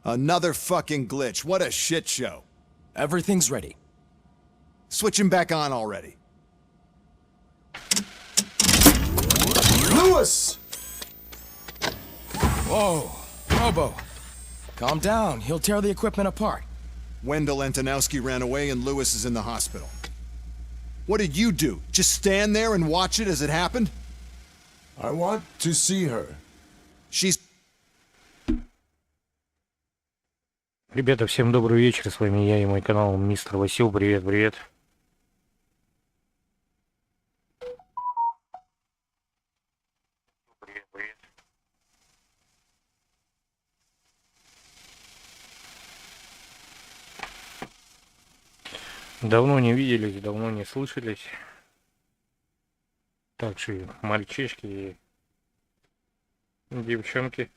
Another fucking glitch. What a shit show. Everything's ready. Switch him back on already. Lewis! Whoa, Robo. Calm down. He'll tear the equipment apart. Wendell Antonowski ran away and Lewis is in the hospital. What did you do? Just stand there and watch it as it happened? I want to see her. She's... Ребята, всем добрый вечер, с вами я и мой канал мистер Василий. Привет, привет. Привет, привет. Давно не виделись, давно не слышались. Так же мальчишки и девчонки.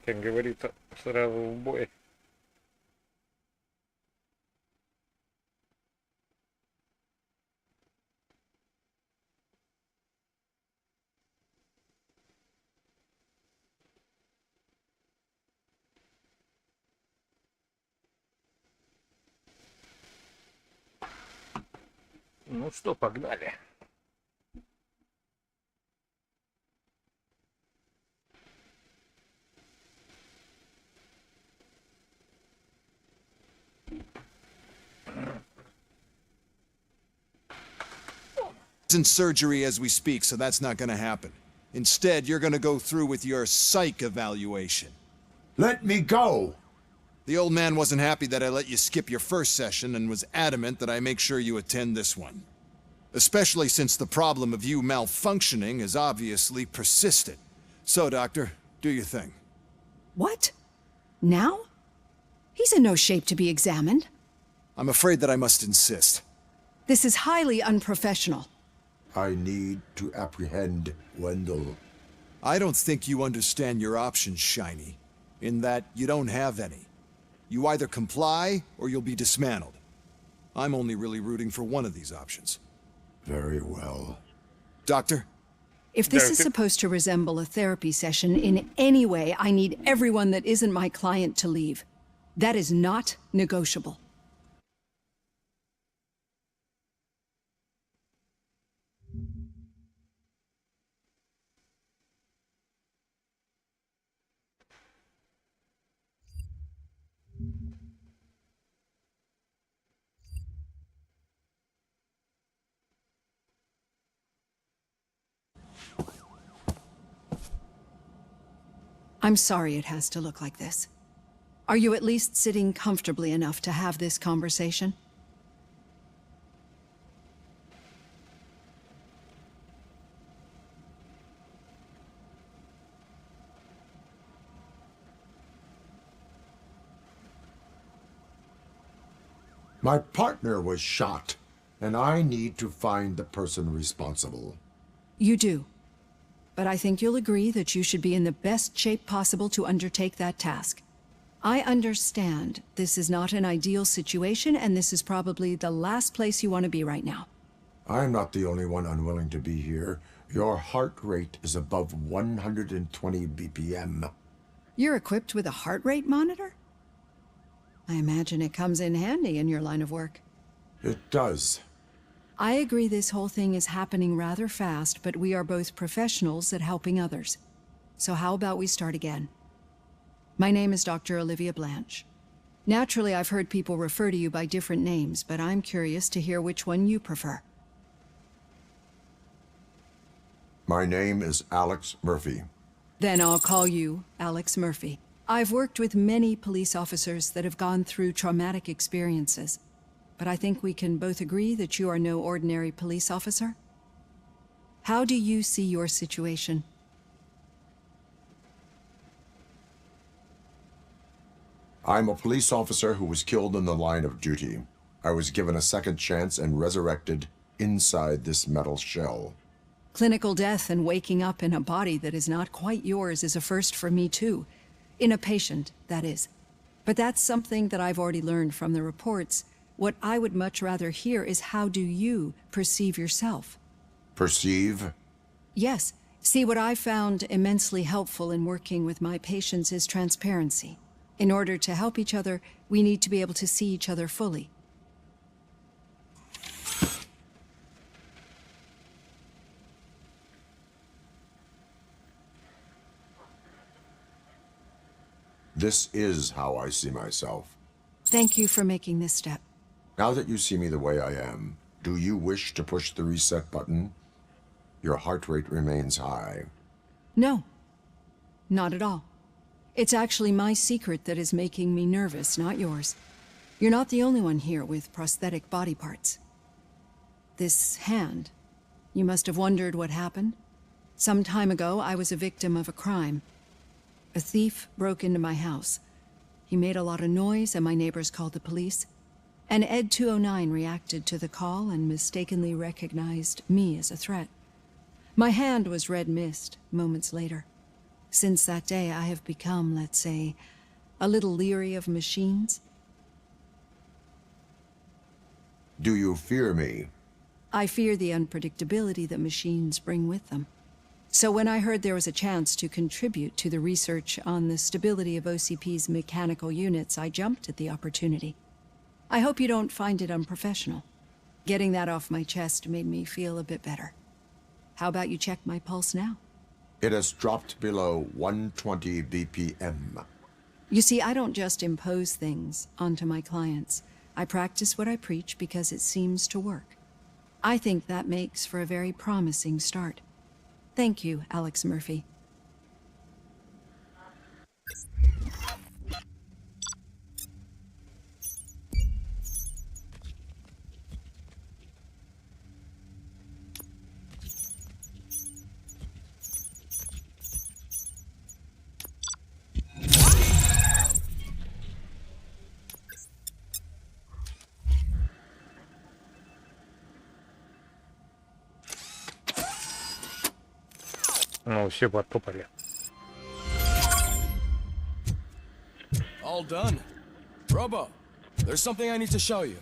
Как говорится, сразу в бой. Ну что, погнали. in surgery as we speak, so that's not gonna happen. Instead, you're gonna go through with your psych evaluation. Let me go! The old man wasn't happy that I let you skip your first session and was adamant that I make sure you attend this one. Especially since the problem of you malfunctioning is obviously persistent. So, Doctor, do your thing. What? Now? He's in no shape to be examined. I'm afraid that I must insist. This is highly unprofessional. I need to apprehend Wendell. I don't think you understand your options, Shiny. In that you don't have any. You either comply or you'll be dismantled. I'm only really rooting for one of these options. Very well. Doctor? If this is supposed to resemble a therapy session in any way, I need everyone that isn't my client to leave. That is not negotiable. I'm sorry it has to look like this. Are you at least sitting comfortably enough to have this conversation? My partner was shot, and I need to find the person responsible. You do. But I think you'll agree that you should be in the best shape possible to undertake that task. I understand this is not an ideal situation, and this is probably the last place you want to be right now. I'm not the only one unwilling to be here. Your heart rate is above 120 BPM. You're equipped with a heart rate monitor? I imagine it comes in handy in your line of work. It does. I agree this whole thing is happening rather fast, but we are both professionals at helping others. So how about we start again? My name is Dr. Olivia Blanche. Naturally, I've heard people refer to you by different names, but I'm curious to hear which one you prefer. My name is Alex Murphy. Then I'll call you Alex Murphy. I've worked with many police officers that have gone through traumatic experiences. But I think we can both agree that you are no ordinary police officer. How do you see your situation? I'm a police officer who was killed in the line of duty. I was given a second chance and resurrected inside this metal shell. Clinical death and waking up in a body that is not quite yours is a first for me, too. In a patient, that is. But that's something that I've already learned from the reports. What I would much rather hear is how do you perceive yourself? Perceive? Yes. See, what I found immensely helpful in working with my patients is transparency. In order to help each other, we need to be able to see each other fully. This is how I see myself. Thank you for making this step. Now that you see me the way I am, do you wish to push the reset button? Your heart rate remains high. No, not at all. It's actually my secret that is making me nervous, not yours. You're not the only one here with prosthetic body parts. This hand, you must have wondered what happened. Some time ago, I was a victim of a crime. A thief broke into my house. He made a lot of noise and my neighbors called the police. And Ed 209 reacted to the call and mistakenly recognized me as a threat. My hand was red mist moments later. Since that day, I have become, let's say, a little leery of machines. Do you fear me? I fear the unpredictability that machines bring with them. So when I heard there was a chance to contribute to the research on the stability of OCP's mechanical units, I jumped at the opportunity. I hope you don't find it unprofessional. Getting that off my chest made me feel a bit better. How about you check my pulse now? It has dropped below 120 BPM. You see, I don't just impose things onto my clients. I practice what I preach because it seems to work. I think that makes for a very promising start. Thank you, Alex Murphy. Ну, все подтопали. All done. Robo, there's something I need to show you.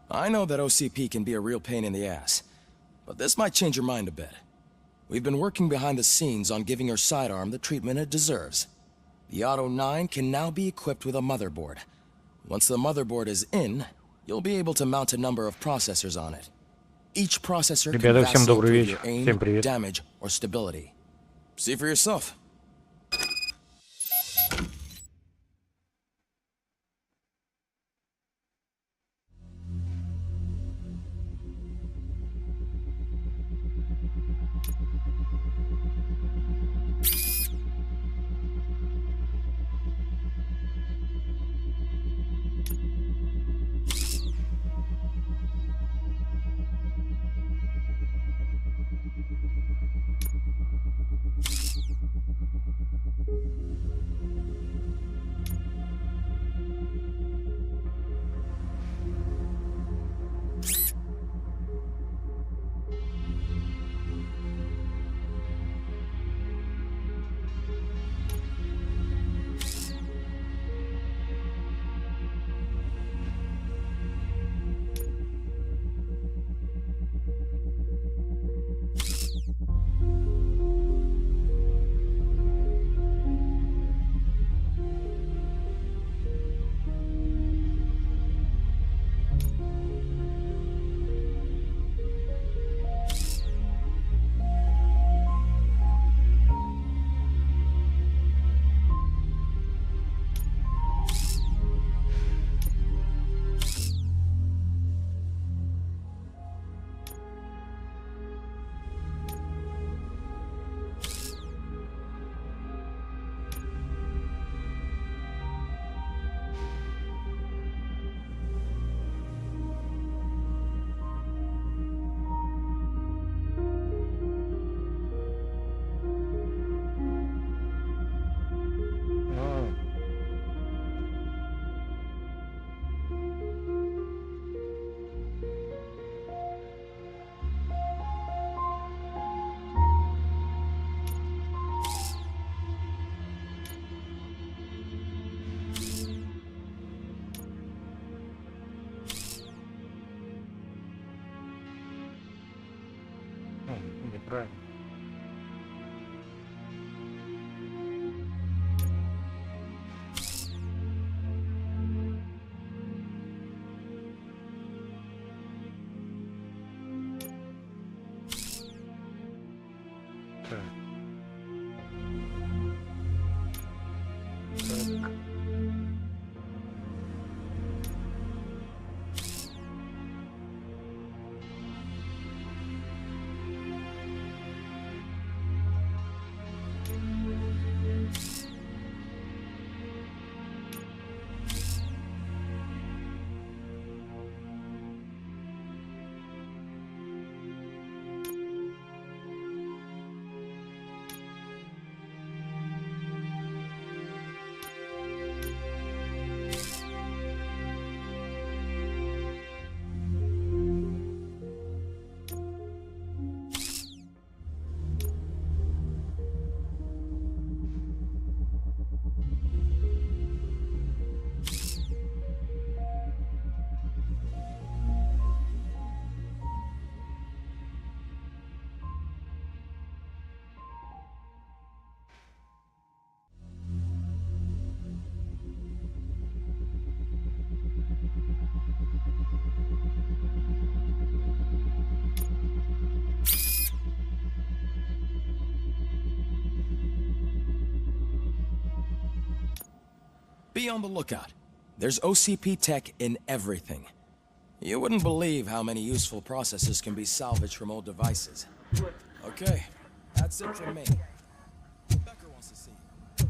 I know that OCP can be a real pain in the ass, but this might change your mind a bit. We've been working behind the scenes on giving your sidearm the treatment it deserves. The Auto 9 can now be equipped with a motherboard. Once the motherboard is in, you'll be able to mount a number of processors on it. Each processor can Ребята, всем vastly добрый improve вечер. your aim, Всем привет. damage, or stability. See for yourself. правильно. Так. Так. Be on the lookout. There's OCP tech in everything. You wouldn't believe how many useful processes can be salvaged from old devices. Okay, that's it from me. Becker wants to see you.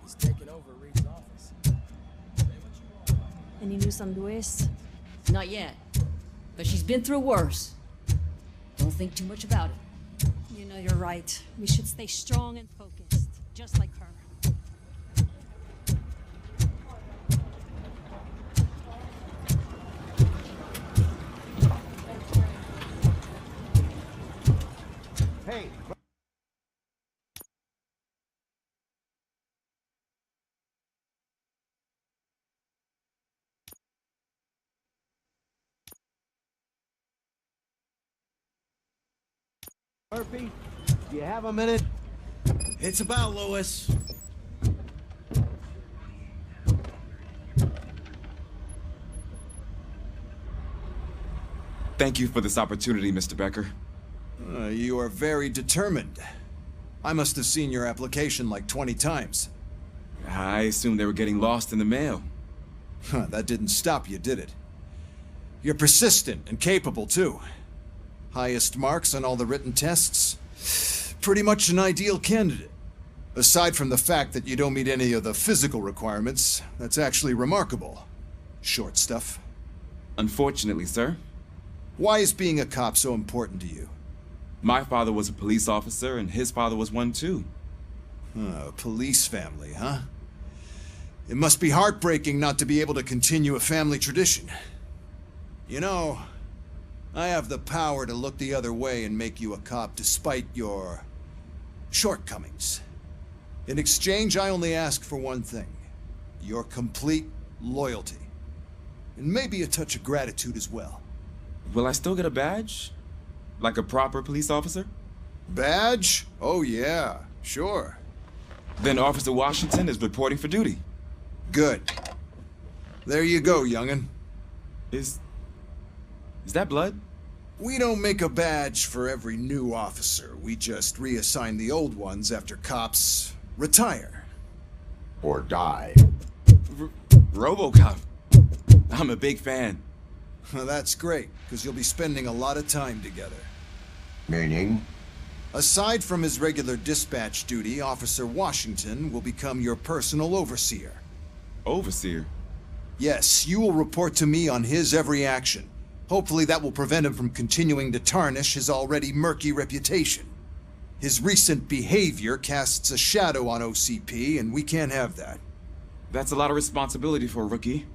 He's taken over Reed's office. Say what you want. Any news on Luis? Not yet. But she's been through worse. Don't think too much about it. You know you're right. We should stay strong and focused, just like her. Hey. Murphy, do you have a minute? It's about Lewis. Thank you for this opportunity, Mr. Becker. You are very determined. I must have seen your application like 20 times. I assumed they were getting lost in the mail. That didn't stop you, did it? You're persistent and capable, too. Highest marks on all the written tests. Pretty much an ideal candidate. Aside from the fact that you don't meet any of the physical requirements, that's actually remarkable. Short stuff. Unfortunately, sir. Why is being a cop so important to you? My father was a police officer, and his father was one too. A police family, huh? It must be heartbreaking not to be able to continue a family tradition. You know, I have the power to look the other way and make you a cop despite your shortcomings. In exchange, I only ask for one thing. Your complete loyalty. And maybe a touch of gratitude as well. Will I still get a badge? Like a proper police officer? Badge? Oh yeah, sure. Then Officer Washington is reporting for duty. Good. There you go, young'un. Is that blood? We don't make a badge for every new officer. We just reassign the old ones after cops retire. Or die. RoboCop. I'm a big fan. Well, that's great, because you'll be spending a lot of time together. Meaning? Aside from his regular dispatch duty, Officer Washington will become your personal overseer. Overseer? Yes, you will report to me on his every action. Hopefully that will prevent him from continuing to tarnish his already murky reputation. His recent behavior casts a shadow on OCP, and we can't have that. That's a lot of responsibility for a rookie.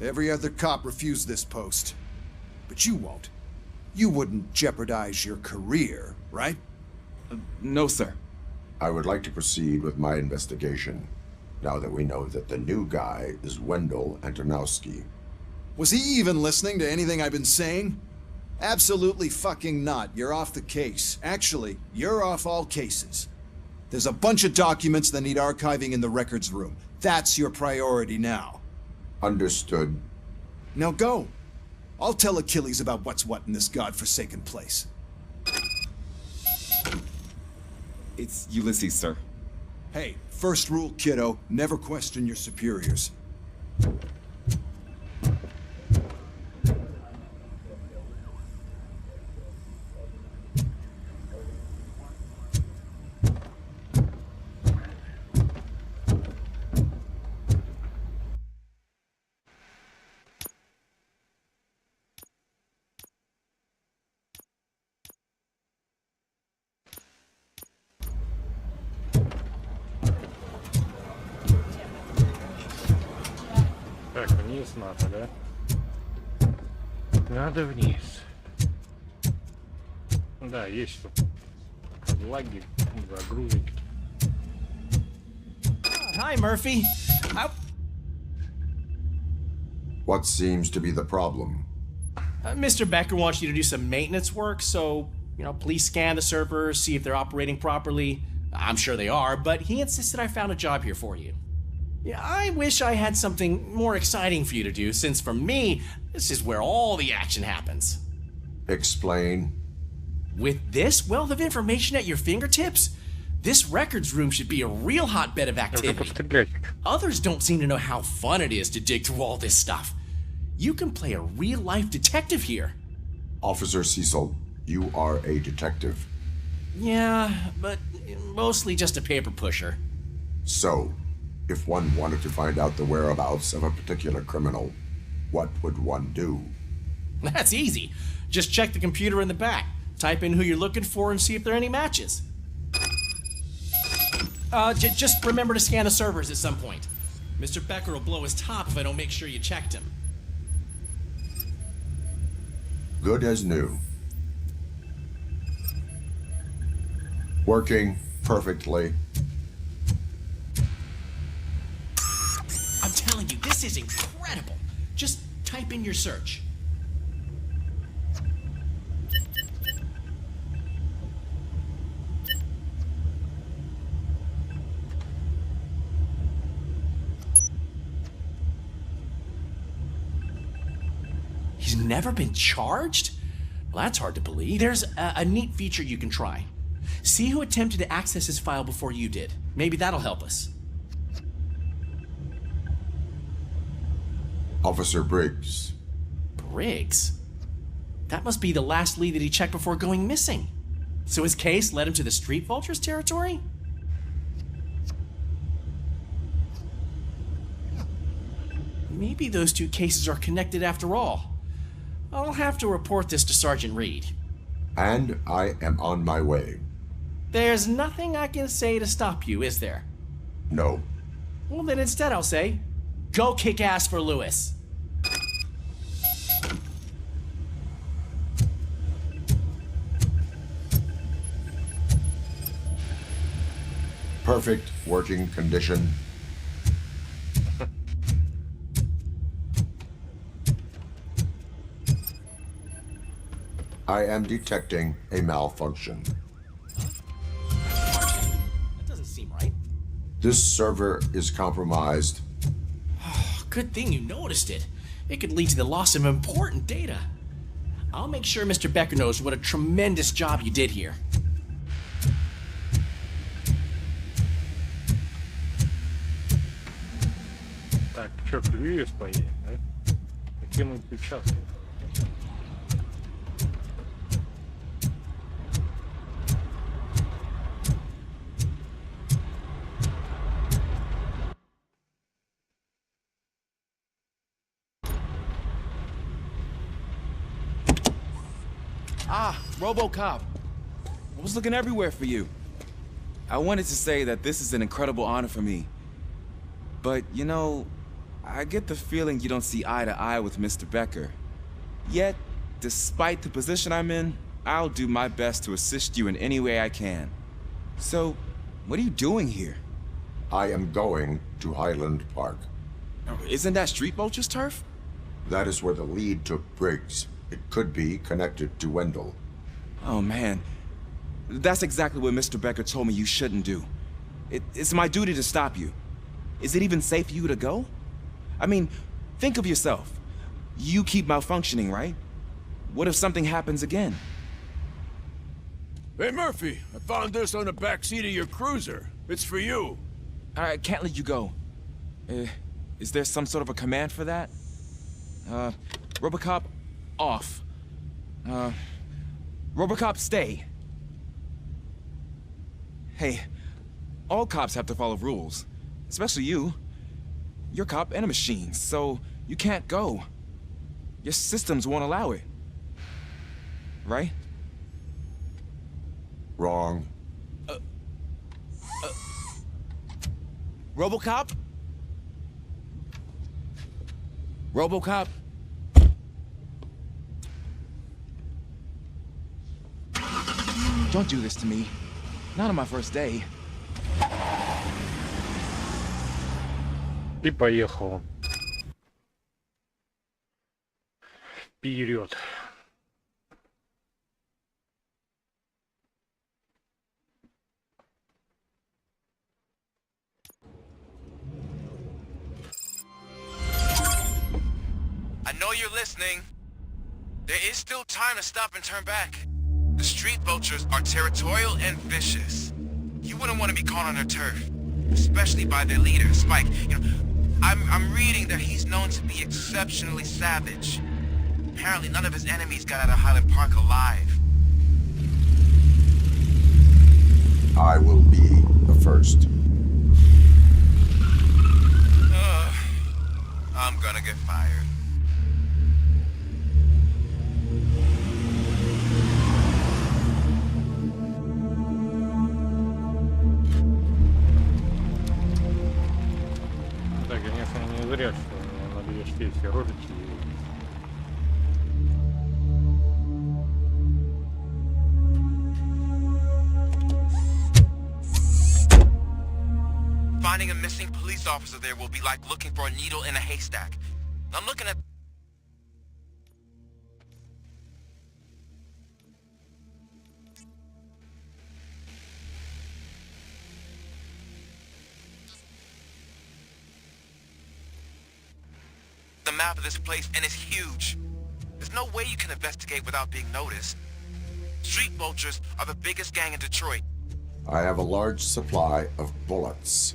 Every other cop refused this post. But you won't. You wouldn't jeopardize your career, right? No, sir. I would like to proceed with my investigation, now that we know that the new guy is Wendell Antonowski. Was he even listening to anything I've been saying? Absolutely fucking not. You're off the case. Actually, you're off all cases. There's a bunch of documents that need archiving in the records room. That's your priority now. Understood. Now go. I'll tell Achilles about what's what in this godforsaken place. It's Ulysses, sir. Hey, first rule, kiddo, never question your superiors. Так, вниз надо, да? Надо вниз. Да, есть тут подлаги, загрузки. Hi, Murphy. What seems to be the problem? Mr. Becker wants you to do some maintenance work, so, please scan the servers, see if they're operating properly. I'm sure they are, but he insisted I found a job here for you. Yeah, I wish I had something more exciting for you to do, since for me, this is where all the action happens. Explain. With this wealth of information at your fingertips, this records room should be a real hotbed of activity. Others don't seem to know how fun it is to dig through all this stuff. You can play a real-life detective here. Officer Cecil, you are a detective. Yeah, but mostly just a paper pusher. So, if one wanted to find out the whereabouts of a particular criminal, what would one do? That's easy. Just check the computer in the back, type in who you're looking for, and see if there are any matches. Just remember to scan the servers at some point. Mr. Becker will blow his top if I don't make sure you checked him. Good as new. Working perfectly. I'm telling you, this is incredible. Just type in your search. He's never been charged? Well, that's hard to believe. There's a neat feature you can try. See who attempted to access his file before you did. Maybe that'll help us. Officer Briggs. Briggs? That must be the last lead that he checked before going missing. So his case led him to the Street Vultures territory? Maybe those two cases are connected after all. I'll have to report this to Sergeant Reed. And I am on my way. There's nothing I can say to stop you, is there? No. Well, then instead I'll say, go kick ass for Lewis. Perfect working condition. I am detecting a malfunction. That doesn't seem right. This server is compromised. Good thing you noticed it. It could lead to the loss of important data. I'll make sure Mr. Becker knows what a tremendous job you did here. Так, что, Привет поедем, да? Какие мы участвуем? Ah, RoboCop. I was looking everywhere for you. I wanted to say that this is an incredible honor for me. But, I get the feeling you don't see eye to eye with Mr. Becker. Yet, despite the position I'm in, I'll do my best to assist you in any way I can. So, what are you doing here? I am going to Highland Park. Isn't that Street Vulture's turf? That is where the lead took Briggs. It could be connected to Wendell. Oh, man. That's exactly what Mr. Becker told me you shouldn't do. It's my duty to stop you. Is it even safe for you to go? I mean, think of yourself. You keep malfunctioning, right? What if something happens again? Hey, Murphy, I found this on the back seat of your cruiser. It's for you. I can't let you go. Is there some sort of a command for that? RoboCop, off. RoboCop, stay. Hey, all cops have to follow rules. Especially you. You're a cop and a machine, so you can't go. Your systems won't allow it. Right? Wrong. RoboCop? RoboCop? Don't do this to me. Not on my first day. И поехал. Вперед. I know you're listening. There is still time to stop and turn back. The street vultures are territorial and vicious. You wouldn't want to be caught on their turf, especially by their leader, Spike. You know, I'm reading that he's known to be exceptionally savage. Apparently none of his enemies got out of Highland Park alive. I will be the first. I'm gonna get fired. Да, конечно, не зря, что у меня на две все ролики. Finding a missing police officer there will be like looking for a needle in a haystack. I'm looking at... the map of this place, and it's huge. There's no way you can investigate without being noticed. Street vultures are the biggest gang in Detroit. I have a large supply of bullets.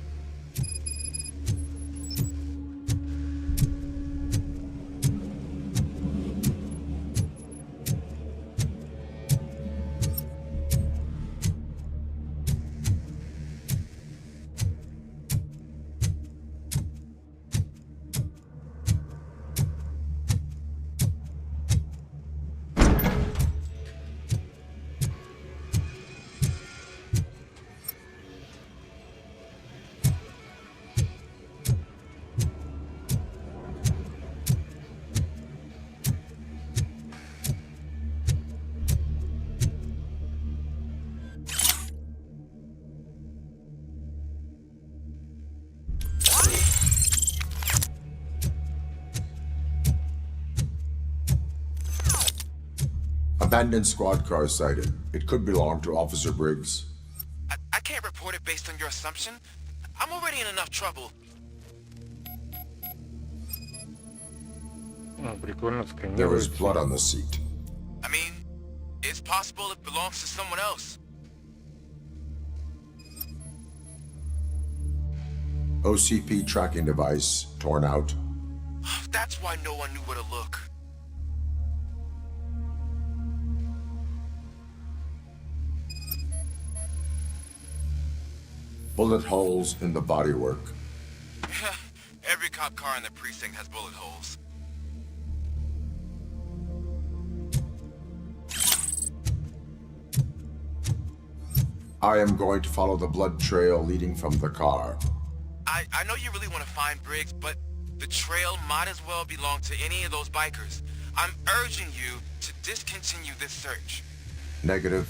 Abandoned squad car sighted. It could belong to Officer Briggs. I can't report it based on your assumption. I'm already in enough trouble. Ну, прикольно сканируется. There was blood on the seat. I mean, it's possible it belongs to someone else. OCP tracking device torn out. That's why no one knew where to look. Bullet holes in the bodywork. Every cop car in the precinct has bullet holes. I am going to follow the blood trail leading from the car. I know you really want to find Briggs, but the trail might as well belong to any of those bikers. I'm urging you to discontinue this search. Negative.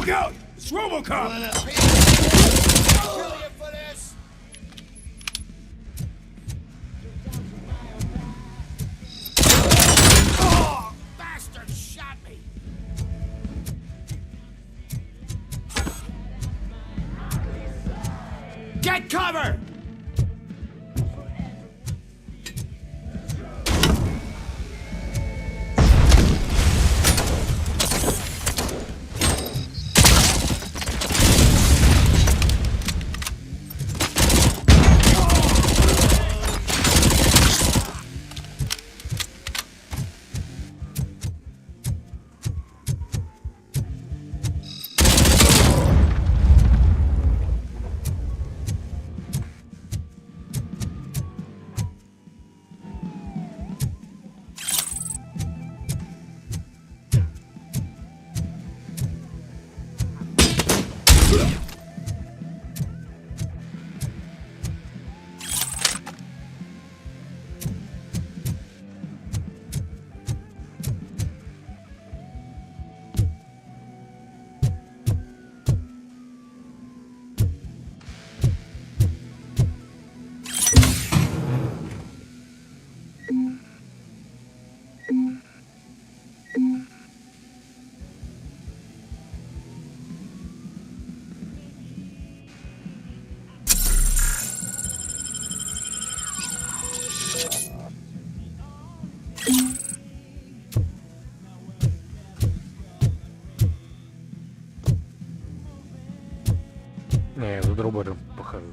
Look out! It's RoboCop! Oh, bastard shot me! Get cover! Не, я за дробером похожу.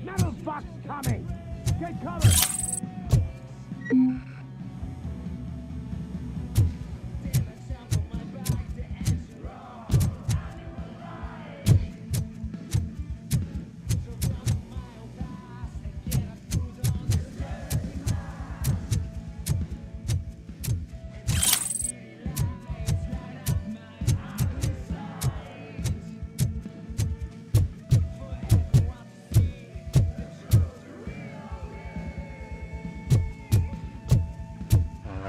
Metal box coming! Get cover!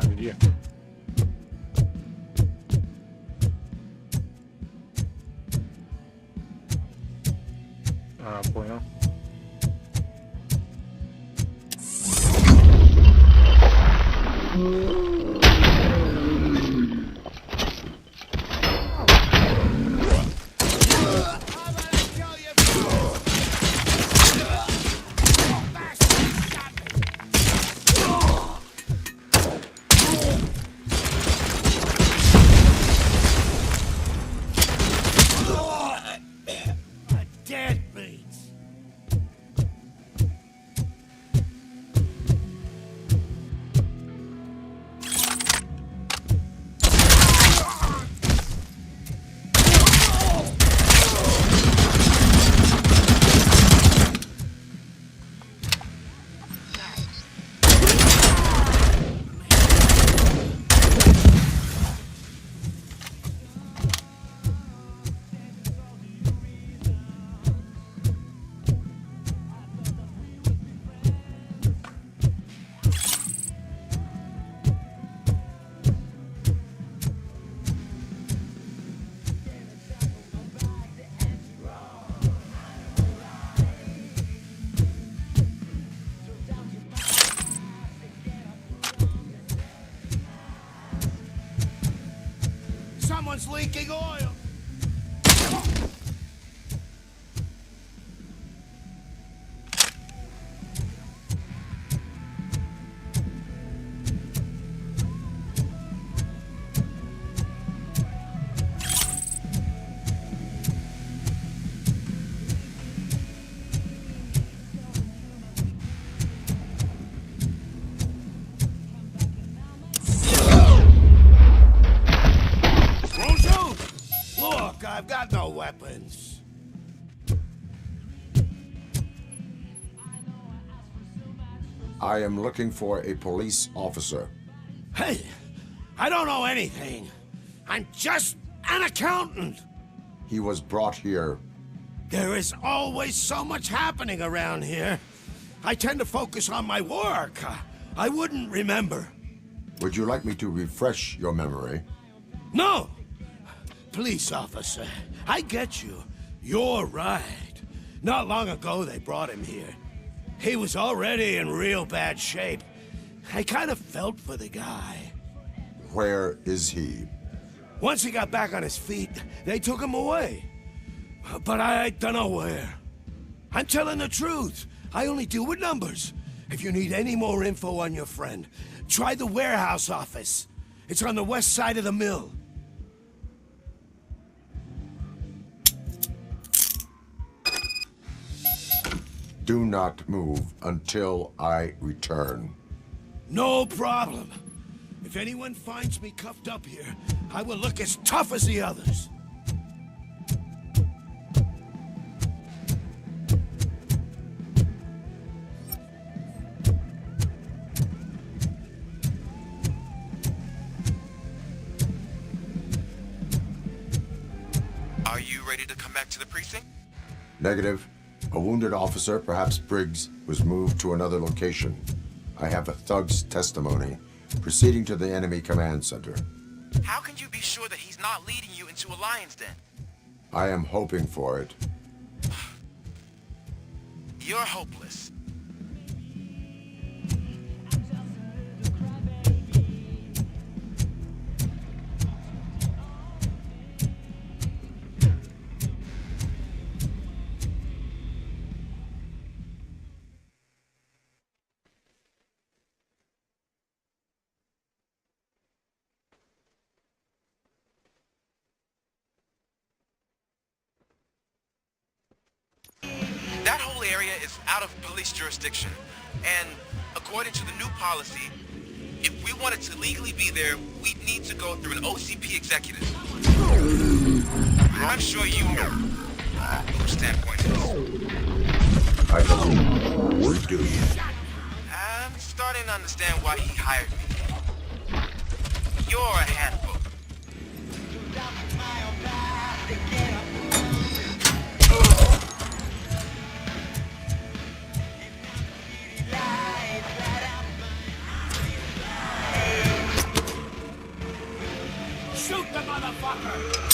А где? А, понял. Dead meat! Someone's leaking oil! Look, I've got no weapons. I am looking for a police officer. Hey, I don't know anything. I'm just an accountant. He was brought here. There is always so much happening around here. I tend to focus on my work. I wouldn't remember. Would you like me to refresh your memory? No! Police officer, I get you. You're right. Not long ago they brought him here. He was already in real bad shape. I kind of felt for the guy. Where is he? Once he got back on his feet, they took him away. But I don't know where. I'm telling the truth. I only deal with numbers. If you need any more info on your friend, try the warehouse office. It's on the west side of the mill. Do not move until I return. No problem. If anyone finds me cuffed up here, I will look as tough as the others. Are you ready to come back to the precinct? Negative. A wounded officer, perhaps Briggs, was moved to another location. I have a thug's testimony proceeding to the enemy command center. How can you be sure that he's not leading you into a lion's den? I am hoping for it. You're hopeless. That whole area is out of police jurisdiction, and according to the new policy, if we wanted to legally be there, we'd need to go through an OCP executive. I'm sure you know whose standpoint is. I don't. What do you? I'm starting to understand why he hired me. You're a handbook. Shoot the motherfucker!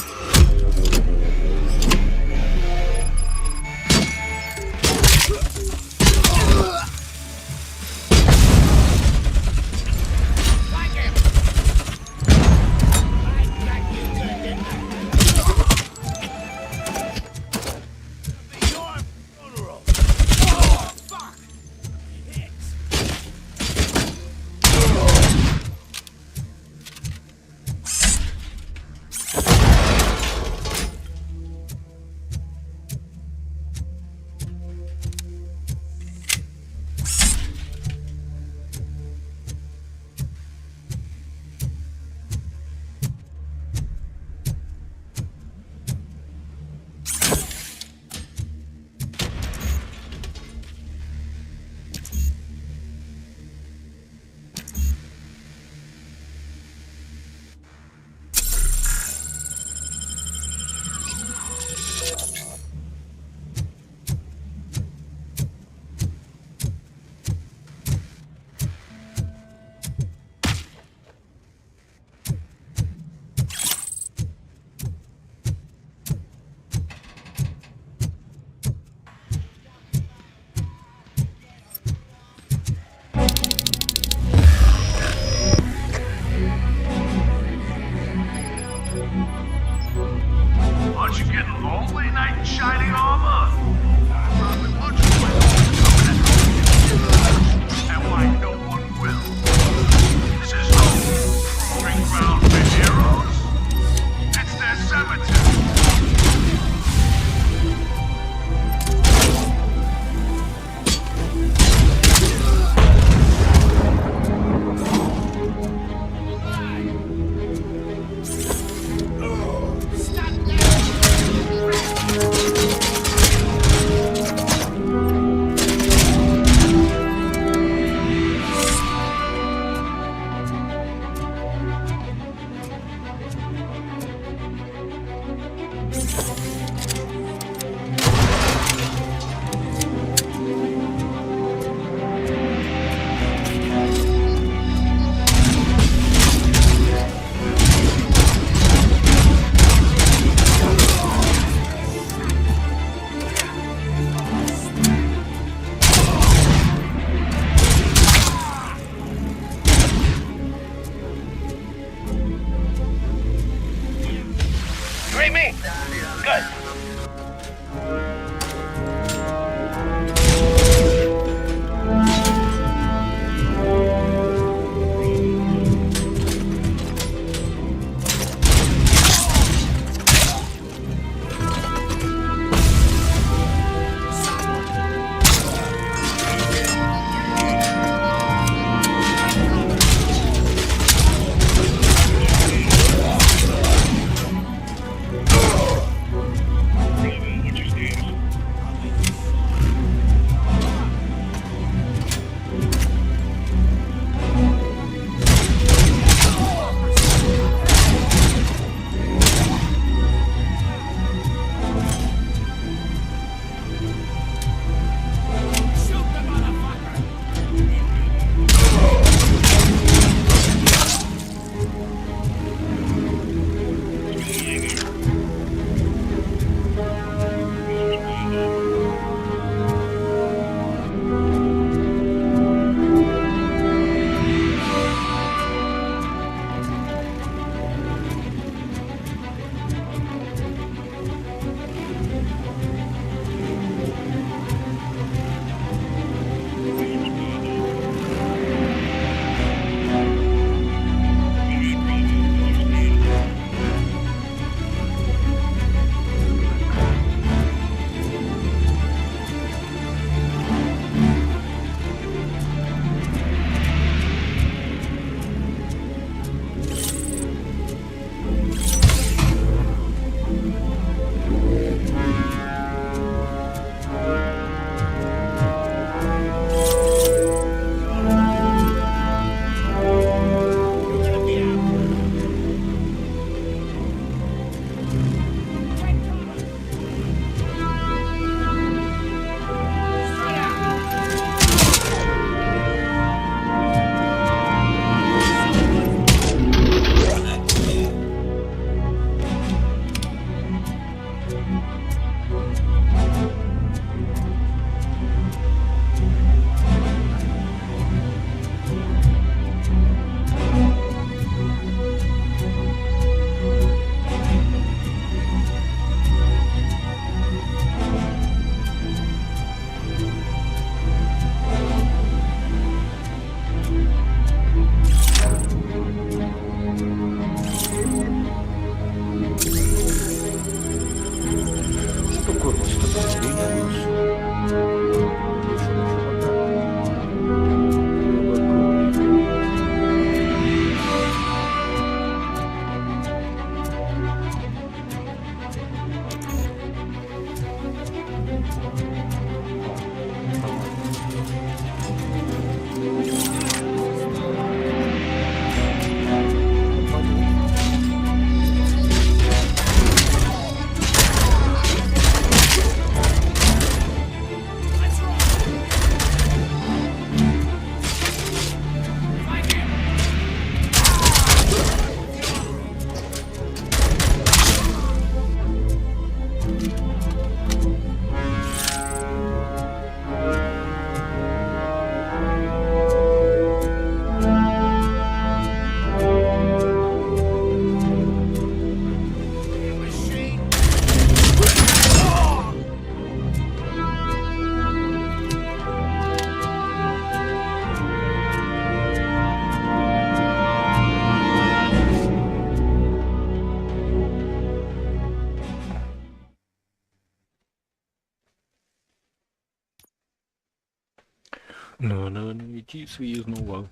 Надо найти связного.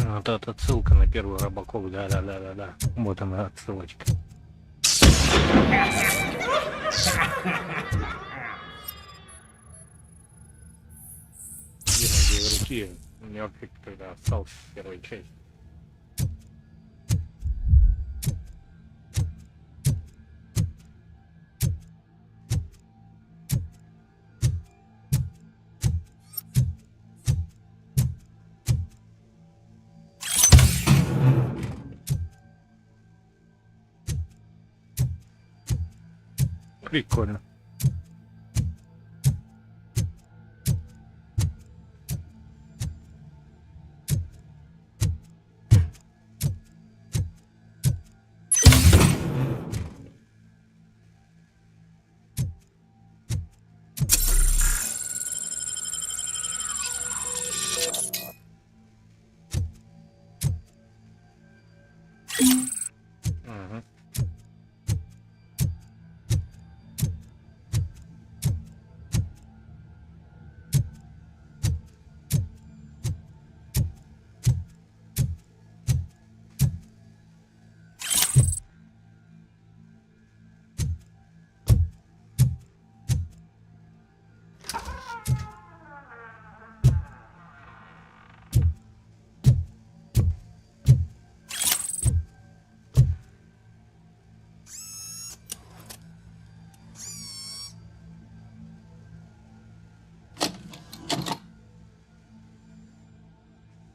Вот эта отсылка на первый RoboCop, да. Вот она отсылочка. Где руки мертвый, когда остался в первой части. Прикольно.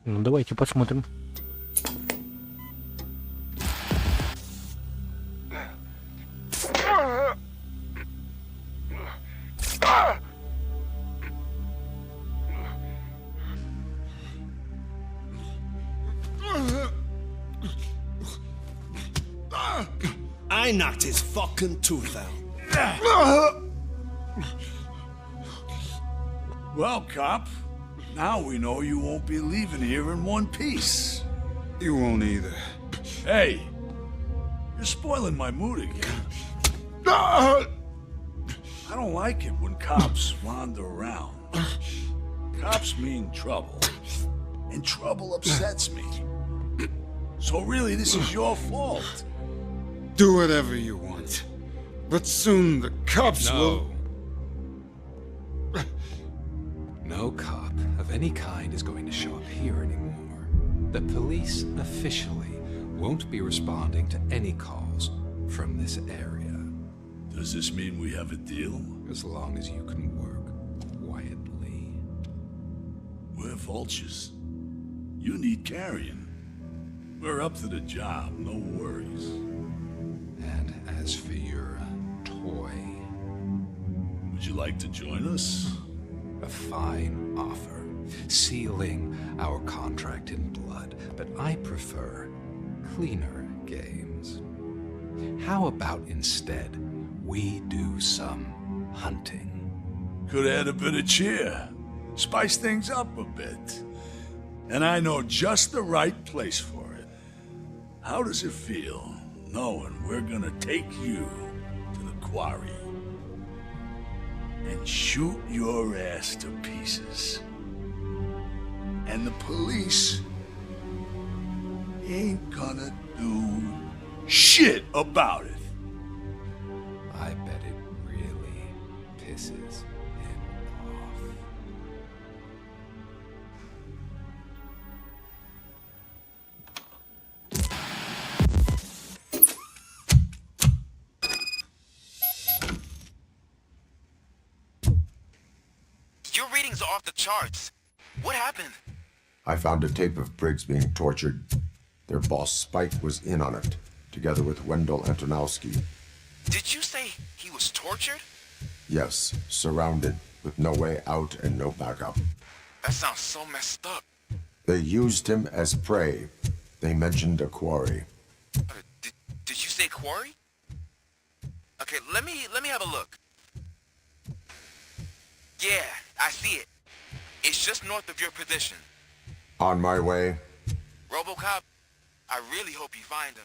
Ну давайте посмотрим. I knocked his fucking tooth out. Well, cop, now we know you won't be leaving here in one piece. You won't either. Hey, you're spoiling my mood again. I don't like it when cops wander around. Cops mean trouble, and trouble upsets me. So really, this is your fault. Do whatever you want, but soon the cops will... No cop of any kind is going to show up here anymore. The police officially won't be responding to any calls from this area. Does this mean we have a deal? As long as you can work quietly. We're vultures. You need carrying. We're up to the job, no worries. And as for your toy... Would you like to join us? A fine offer, sealing our contract in blood, but I prefer cleaner games. How about instead we do some hunting? Could add a bit of cheer, spice things up a bit. And I know just the right place for it. How does it feel knowing we're gonna take you to the quarry and shoot your ass to pieces? And the police ain't gonna do shit about it. I bet it really pisses him off. Your readings are off the charts. What happened? I found a tape of Briggs being tortured, Their boss Spike was in on it, together with Wendell Antonowski. Did you say he was tortured? Yes, surrounded, with no way out and no backup. That sounds so messed up. They used him as prey. They mentioned a quarry. Did you say quarry? Okay, let me have a look. Yeah, I see it. It's just north of your position. On my way. RoboCop, I really hope you find him.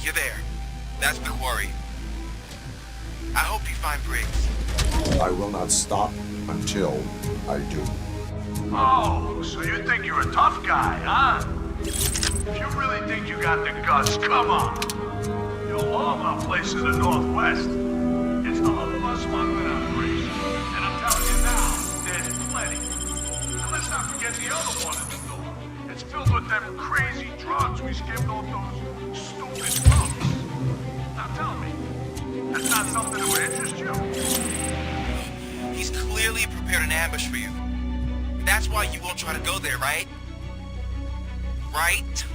You're there. That's the quarry. I hope you find Briggs. I will not stop until I do. Oh, so you think you're a tough guy, huh? If you really think you got the guts, come on. You'll all my place in the Northwest. It's all of us smuggling operation. And I'm telling you now, there's plenty. And let's not forget the other one in the door. It's filled with them crazy drugs we skipped off those stupid pumps. Now tell me, that's not something that would interest you? He's clearly prepared an ambush for you. That's why you won't try to go there, right? Right?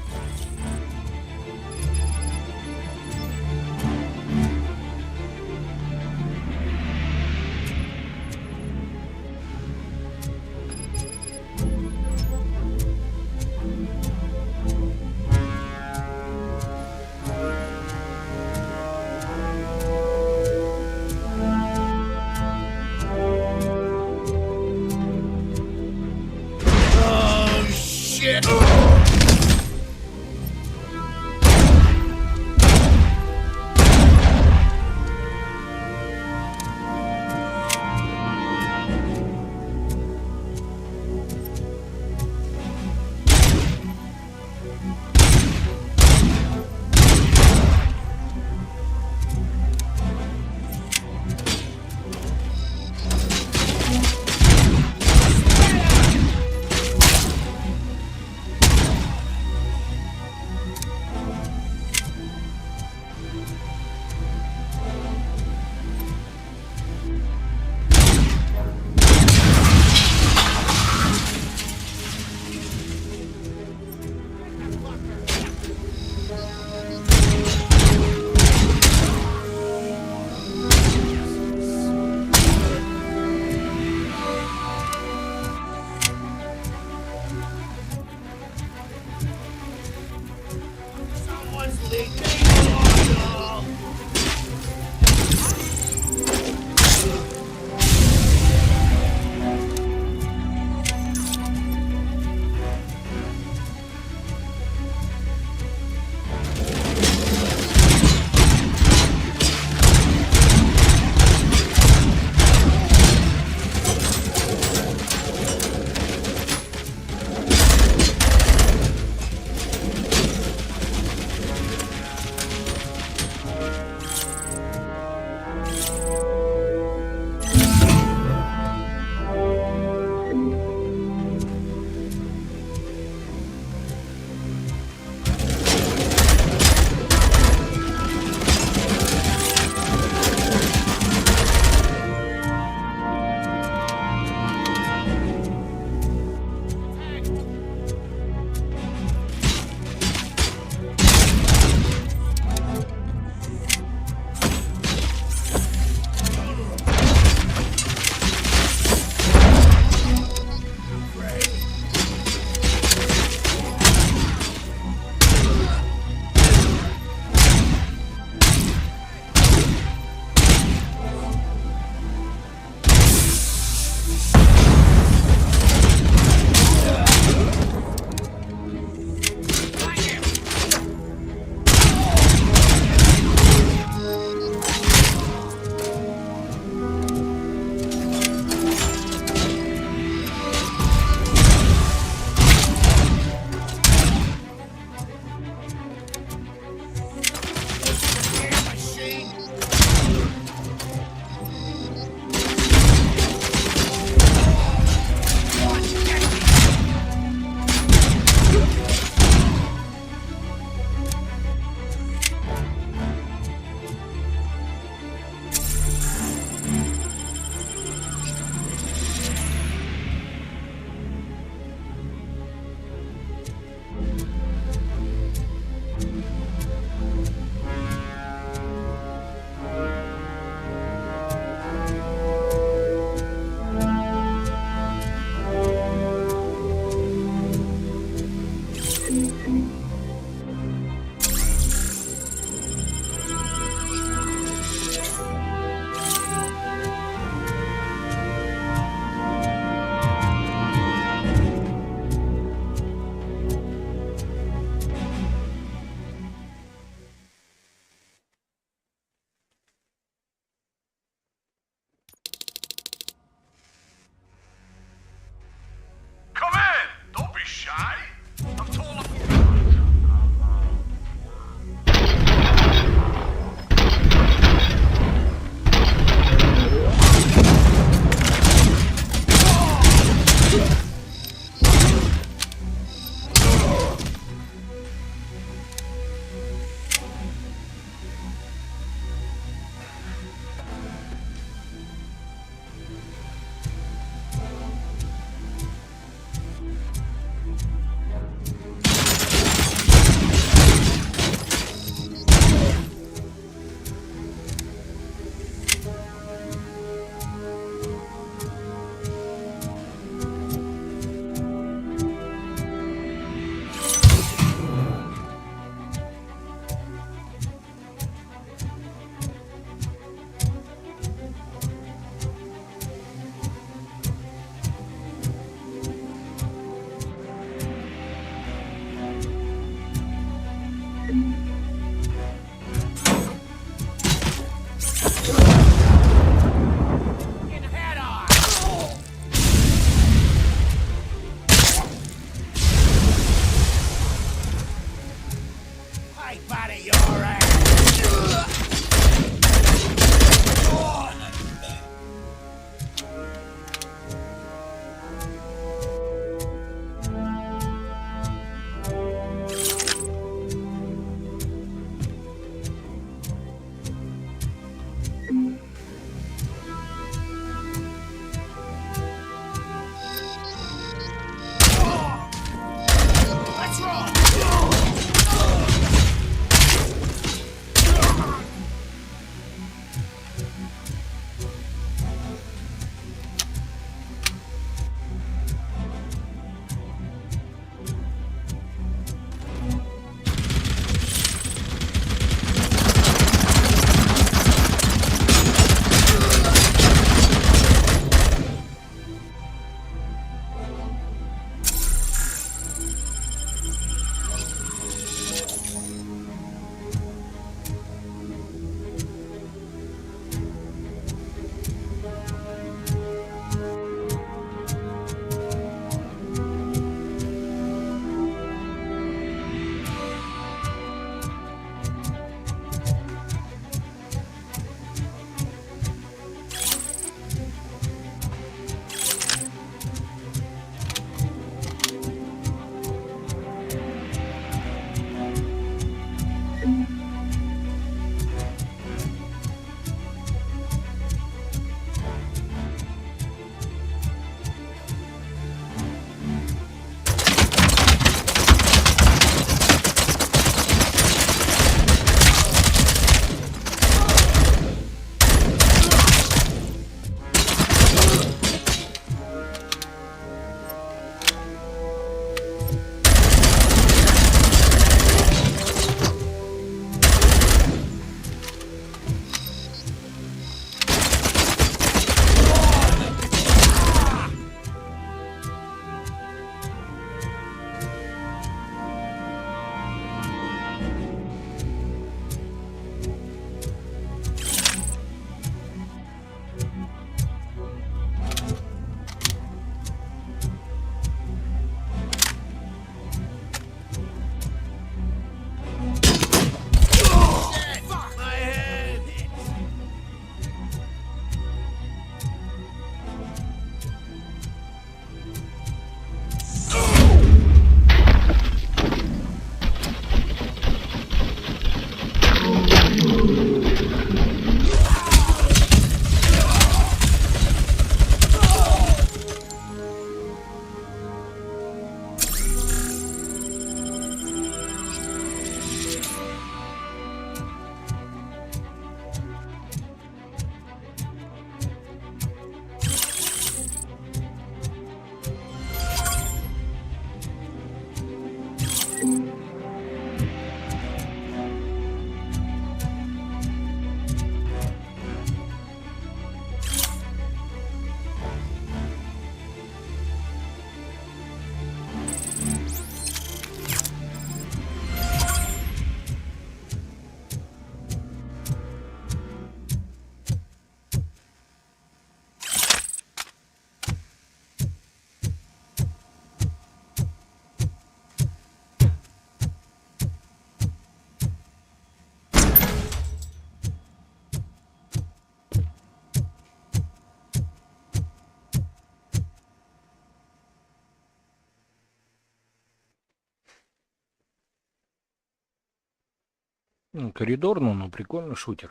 Коридорно, но прикольно шутер.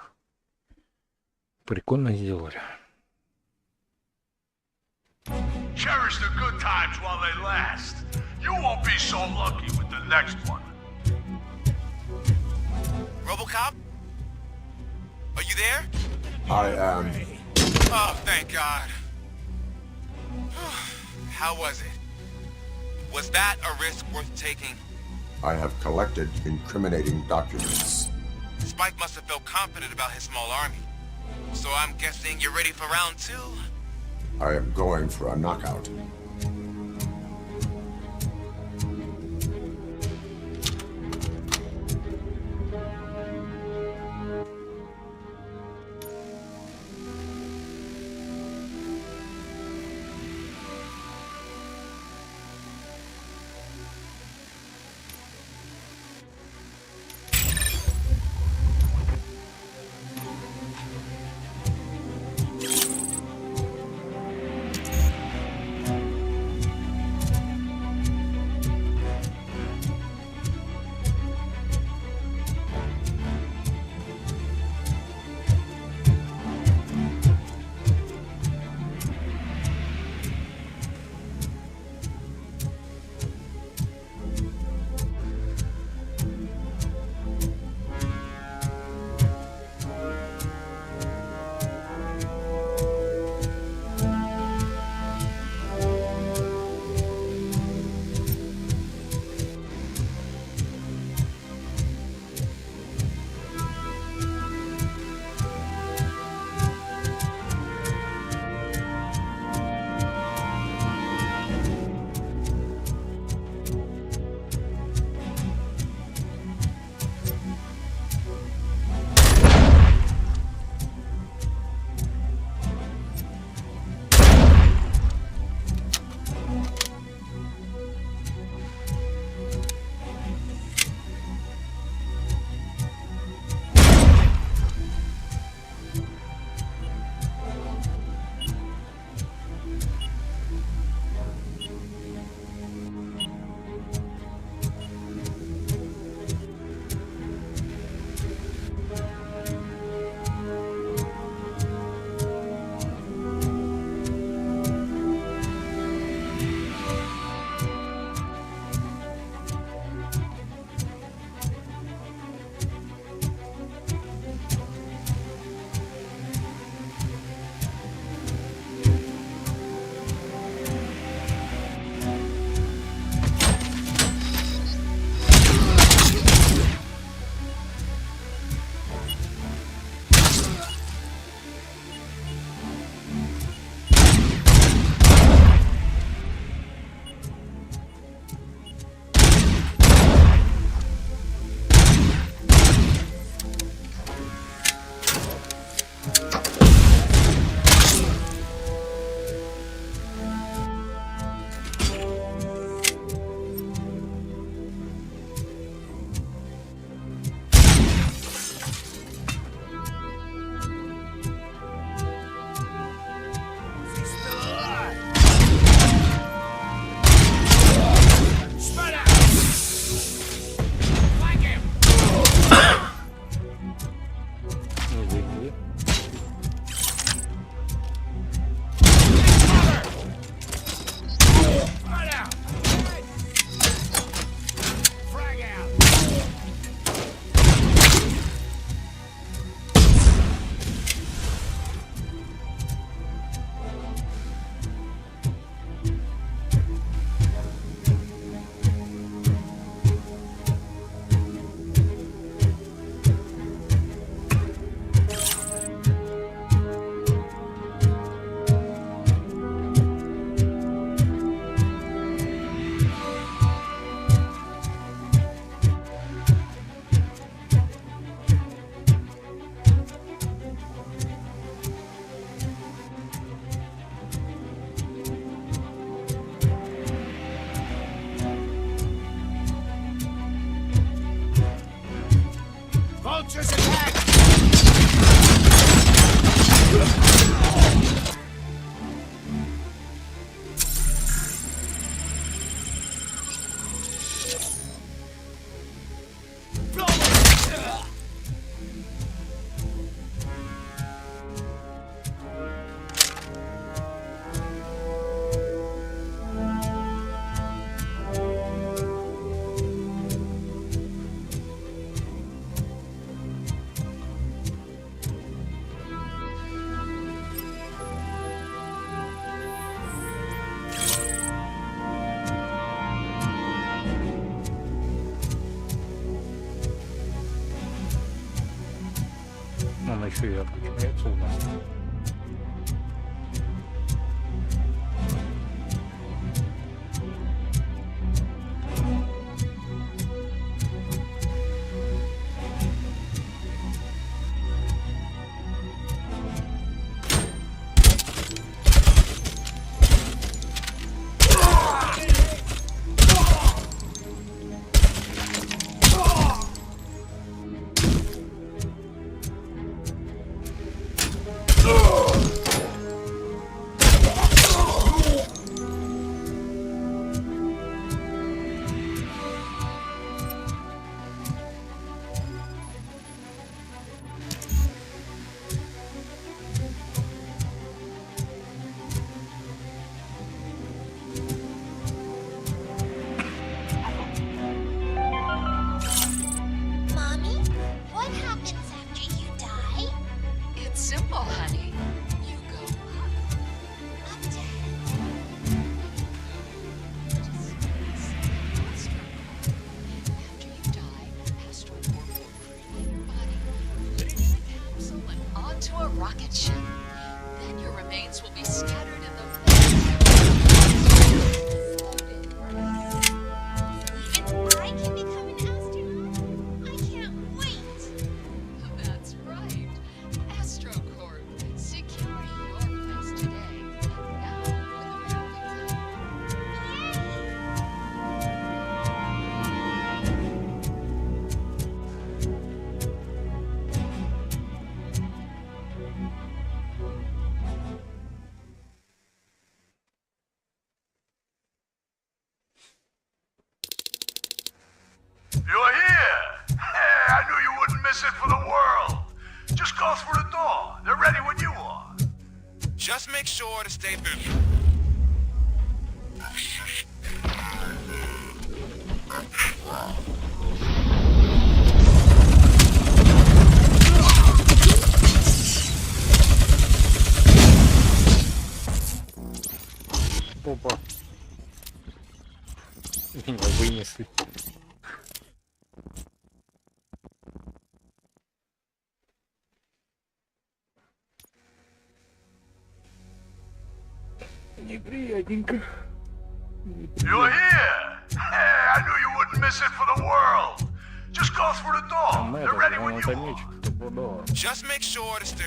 Прикольно сделали. Cherish the good times while they last. You won't be so lucky with the next one. RoboCop? Are you there? I am. Oh, thank God. How was it? Was that a risk worth taking? I have collected incriminating documents. Spike must have felt confident about his small army. So I'm guessing you're ready for round 2? I am going for a knockout. действия начинаются у нас. You're here! Hey, I knew you wouldn't miss it for the world. Just go through the door. They're ready when you are. Just make sure to stay busy. Опа. Меня вынесли. Неприятненько. You're here! Hey, I knew you wouldn't miss it for the world. Just go through the door. They're ready when you are. Just make sure to stay.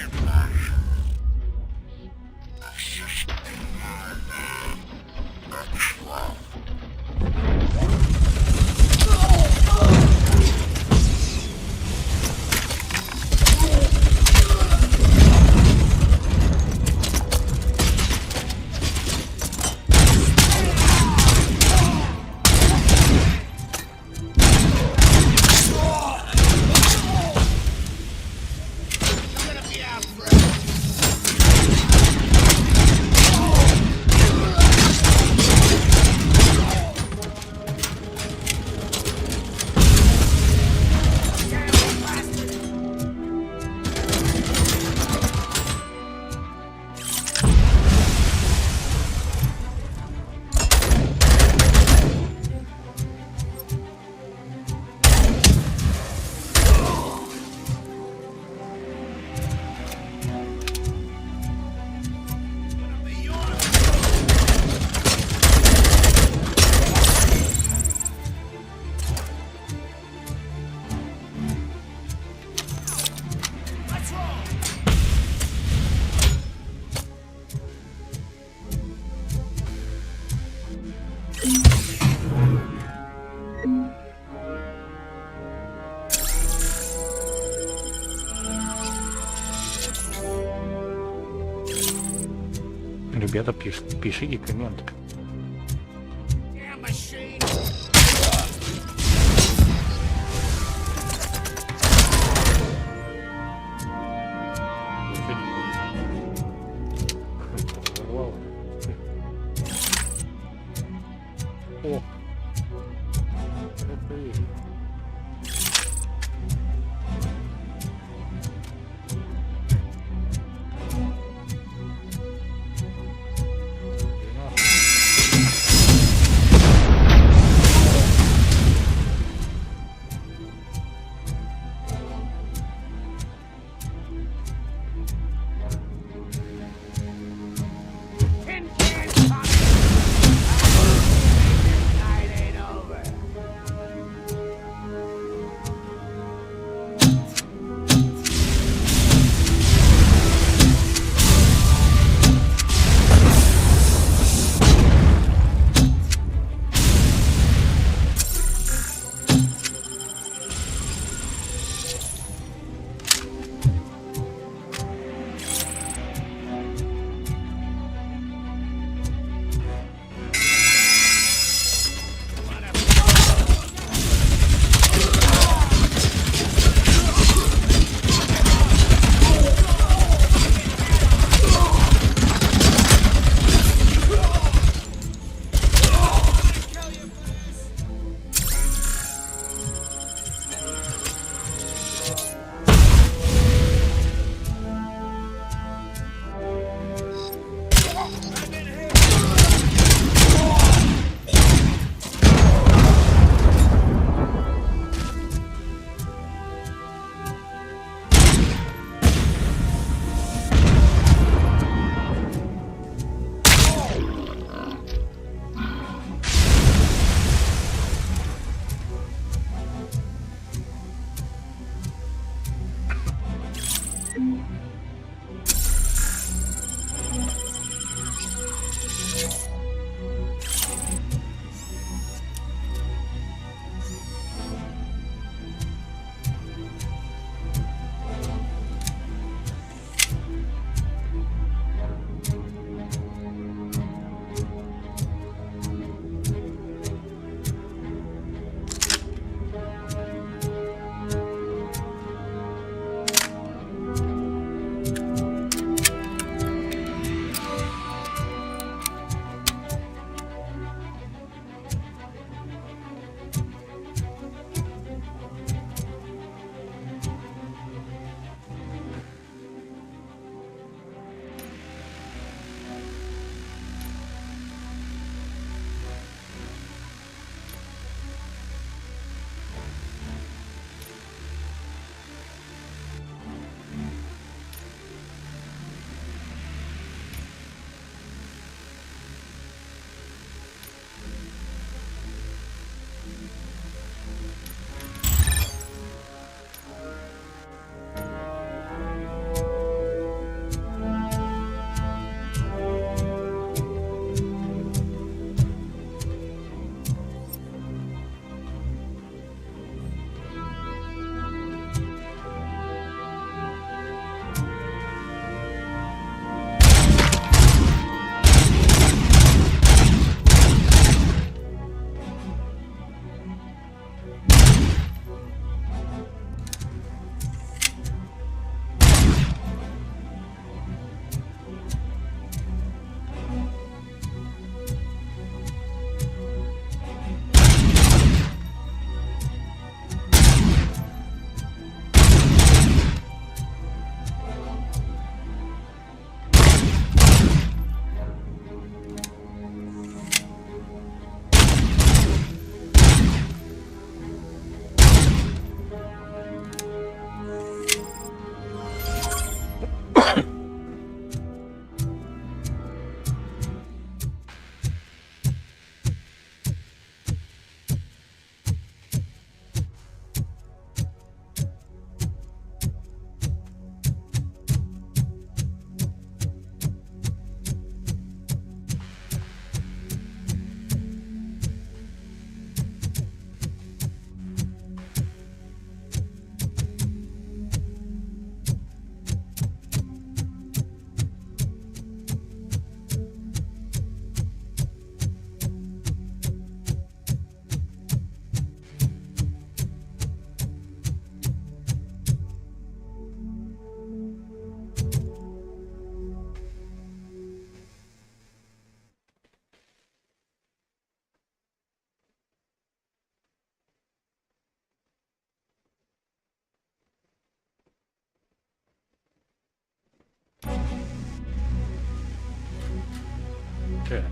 Ребята, пишите комменты. О! Так.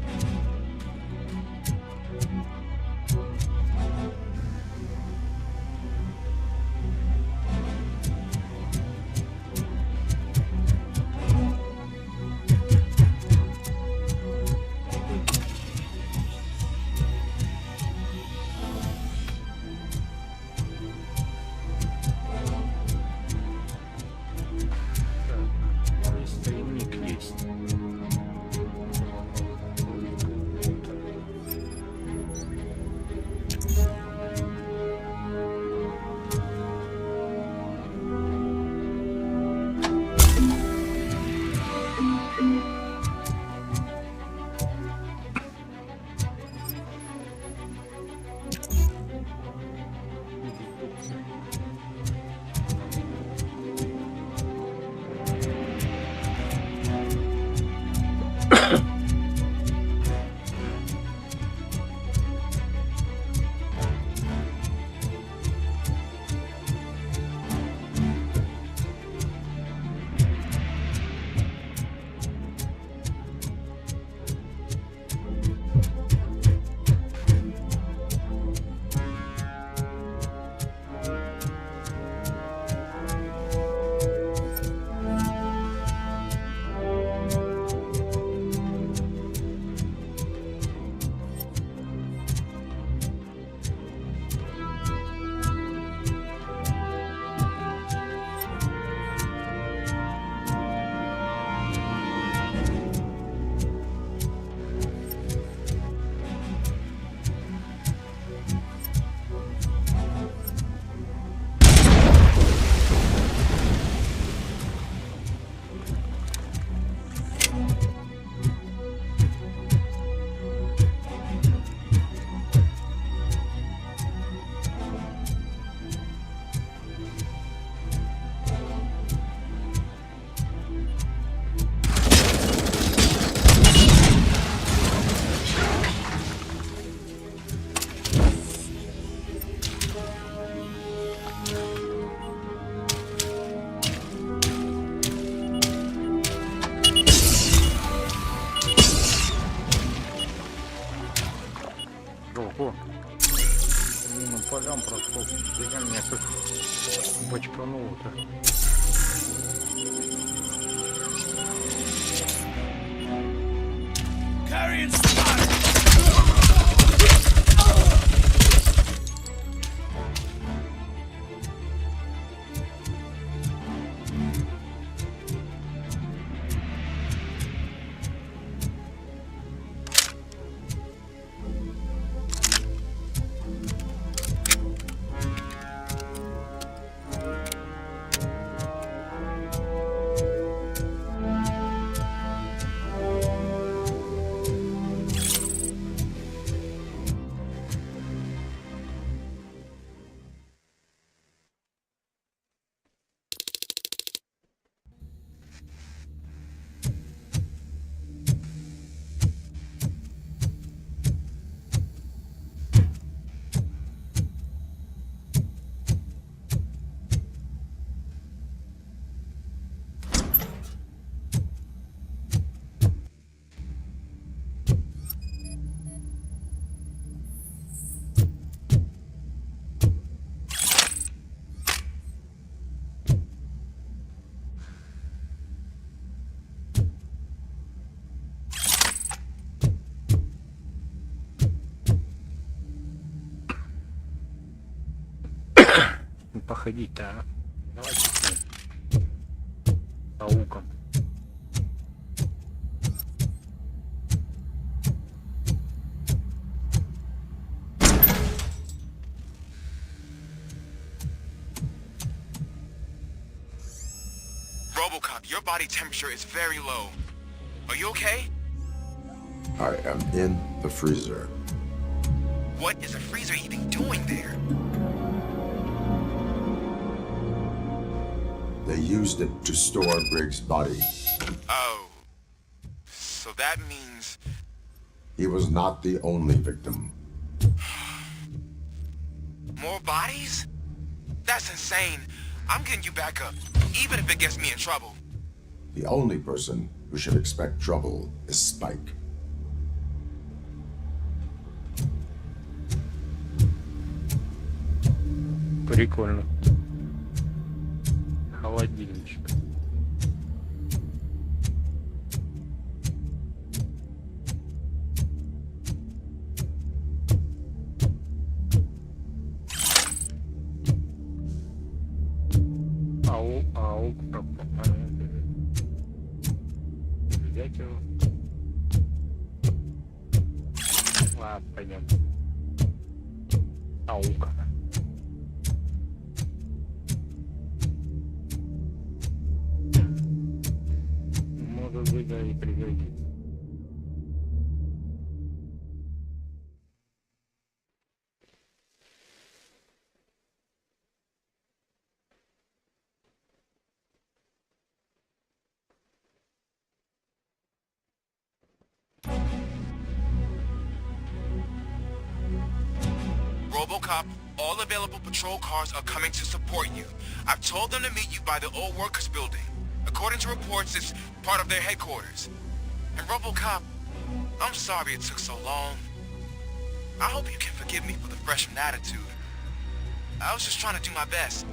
Ого. Ну, полям прошел. Я меня как бочкануло-то. Carrying spot! Походить-то, а? Давайте пауком. RoboCop, your body temperature is very low. Are you okay? I am in the freezer. What is a freezer even doing there? They used it to store Briggs' body. Oh. So that means... He was not the only victim. More bodies? That's insane. I'm getting you back up, even if it gets me in trouble. The only person who should expect trouble is Spike. Прикольно. Холодильничек. Ау, взять его. Ладно, пойдем. Аука. Может быть, да, и пригодится. RoboCop, all available patrol cars are coming to support you. I've told them to meet you by the old workers building. According to reports, it's part of their headquarters. And RoboCop, I'm sorry it took so long. I hope you can forgive me for the freshman attitude. I was just trying to do my best.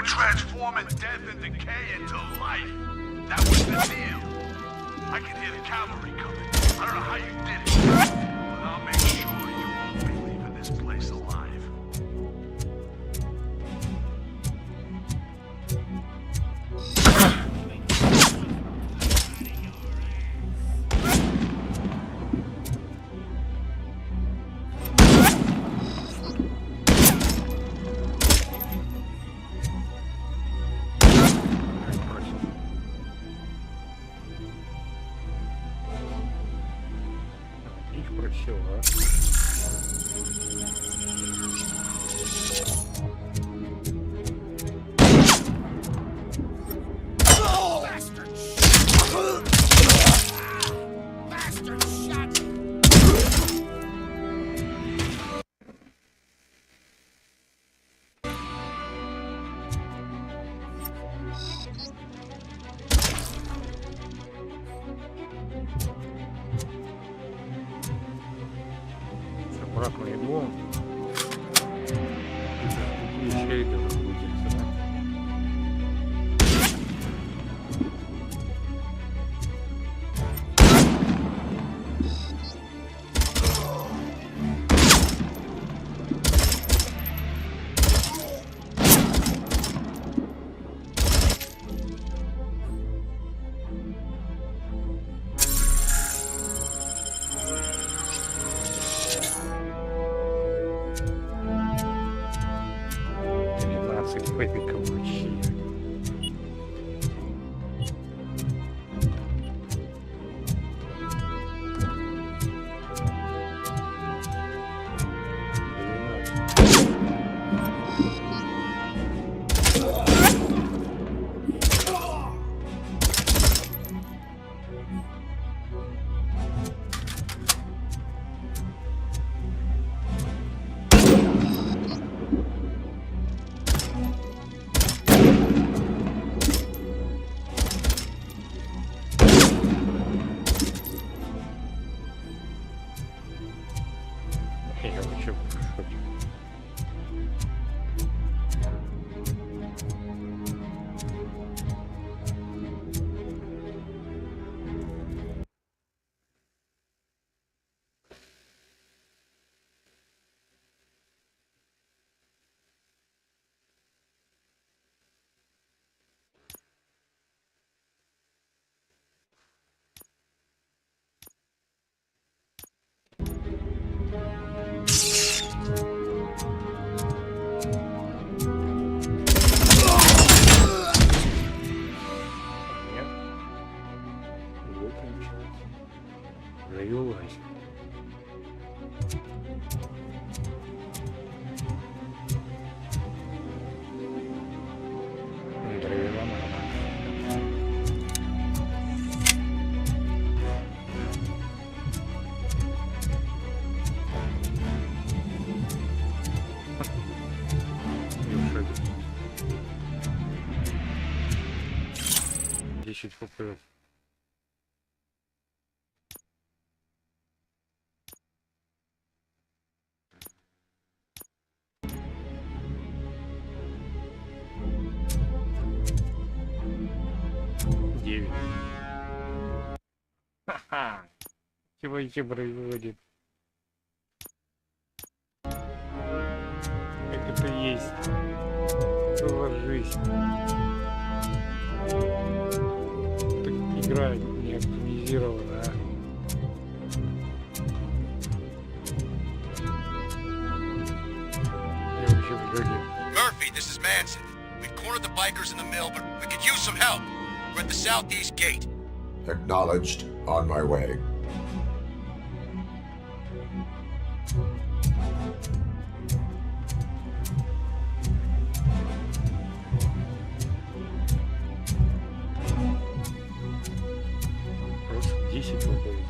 Transforming death and decay into life. That was the deal. I can hear the cavalry coming. I don't know how you did it, but I'll make sure you won't be leaving this place alive. Обратно иду. Еще это загрузится, да? Чуть попрет. Девять. Ха-ха. Чего еще производит? Как это есть? Ложись. Игра не оптимизирована, а? Я вообще в жоге. Murphy, this is Manson. We've cornered the bikers in the mill, but we could use some help. We're at the southeast gate. Acknowledged. On my way. Просто 10 рублей.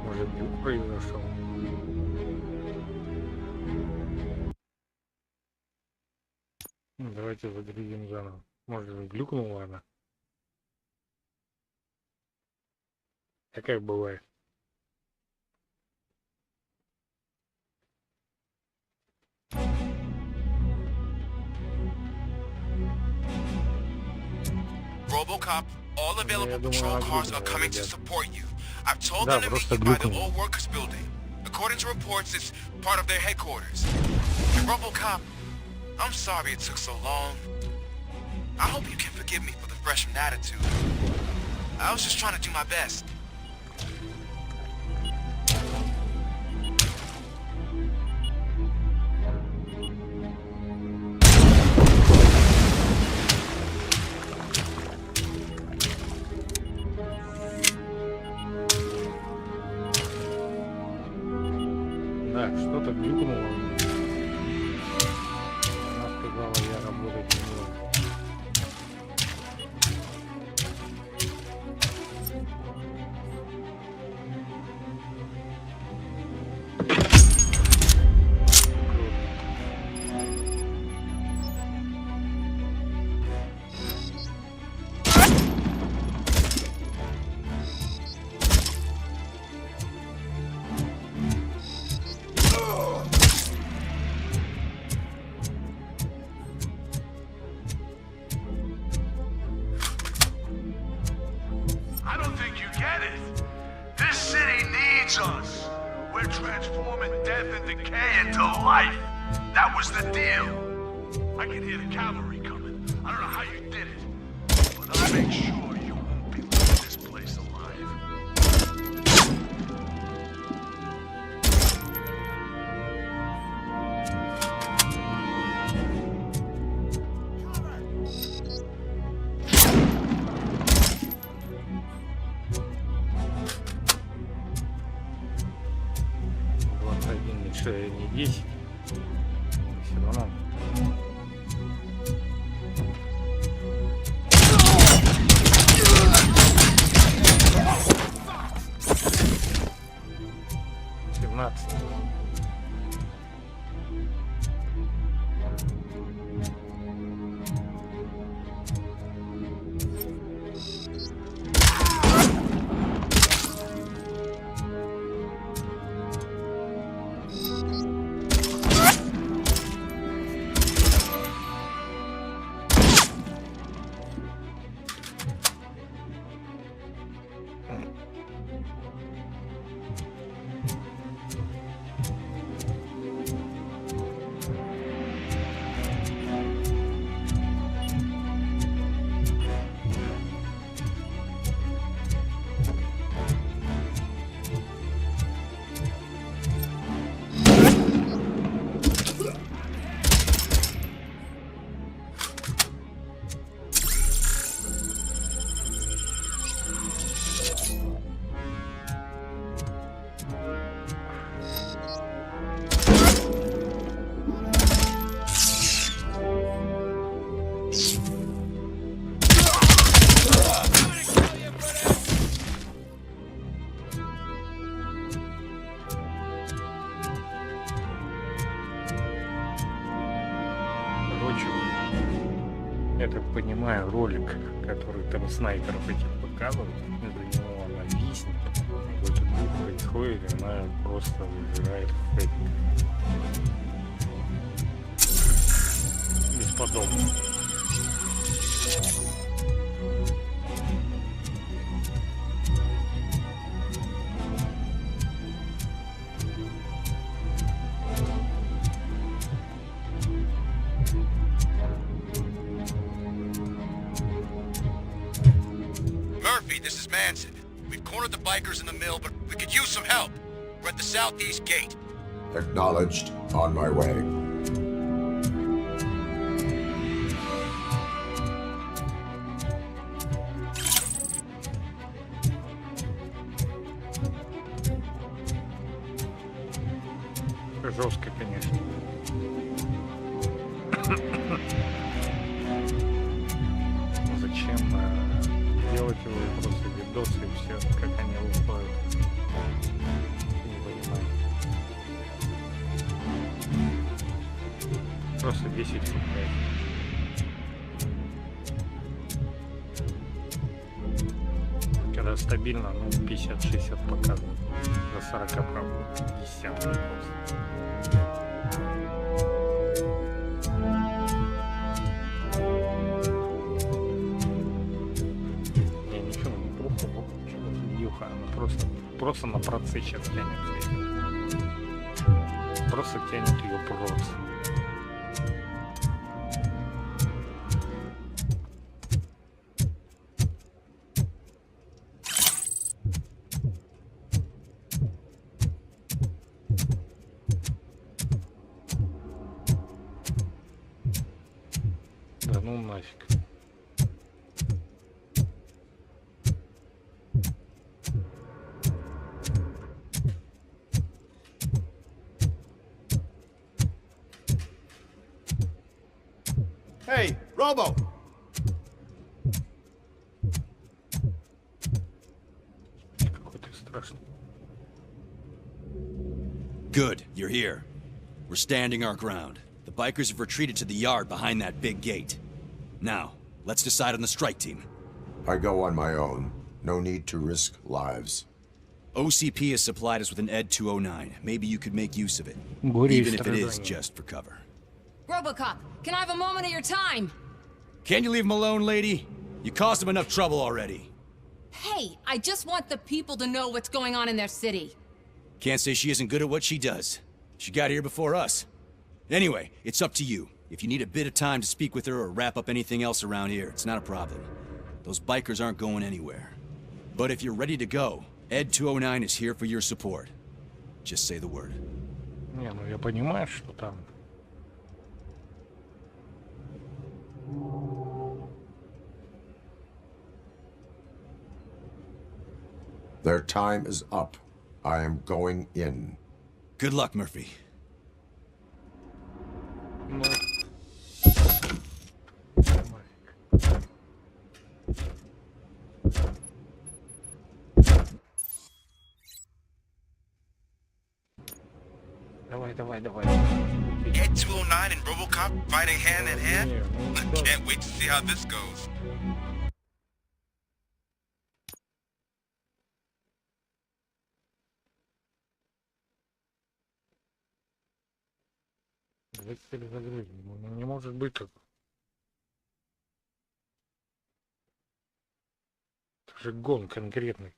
Может, глюк произошел? Давайте загрузим заново. Может, глюкнула она? Такая бывает. RoboCop, all available patrol cars are coming to support you. I've told them to meet you by the old workers building. According to reports, it's part of their headquarters. And RoboCop, I'm sorry it took so long. I hope you can forgive me for the freshman attitude. I was just trying to do my best. Да, что-то глюкнуло. Она сказала, я работать не буду. I don't think you get it. This city needs us. We're transforming death and decay into life. That was the deal. I can hear the cavalry coming. I don't know how you did it, but I'll make sure you won't be leaving this place alive. Не 10. Все равно. Я так понимаю, ролик, который там снайперов этих показывают, из-за него она виснет, что-то происходит, и она просто выбирает фейк. Бесподобно. Murphy, this is Manson. We've cornered the bikers in the mill, but we could use some help. We're at the southeast gate. Acknowledged. On my way. Жестко, конечно. Зачем делать его просто видосы и все, как они выходят? Не понимаю. Просто 10 футболов. Когда стабильно, ну, 50-60 показывает. До 40, правда, 50 просто. Просто на проце сейчас тянет. Просто тянет ее проц. Да ну нафиг. Hey, Robo! Good, you're here. We're standing our ground. The bikers have retreated to the yard behind that big gate. Now, let's decide on the strike team. I go on my own. No need to risk lives. OCP has supplied us with an ED 209. Maybe you could make use of it. Горе и even if it is страдания. just for cover. RoboCop, can I have a moment of your time? Can you leave him alone, lady? You caused him enough trouble already. Hey, I just want the people to know what's going on in their city. Can't say she isn't good at what she does. She got here before us. Anyway, it's up to you. If you need a bit of time to speak with her or wrap up anything else around here, it's not a problem. Those bikers aren't going anywhere. But if you're ready to go, ED 209 is here for your support. Just say the word. Не, ну я понимаю, что там. Their time is up. I am going in. Good luck, Murphy. Ну. Давай. ED 209 and RoboCop fighting hand in hand? Can't wait to see how this goes. Не может быть так. Это же гон конкретный.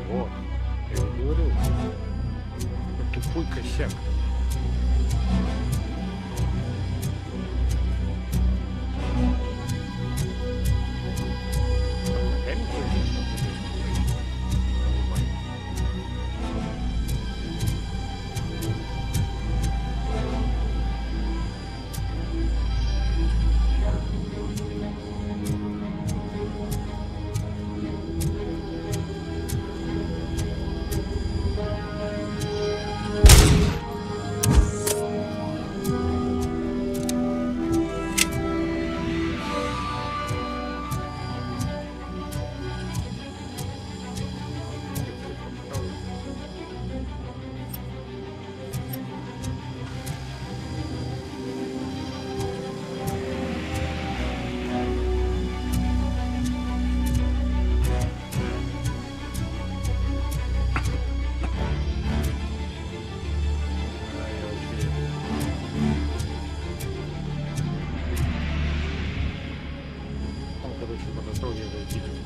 Вот, я же говорю, это тупой косяк. итоге выиграли.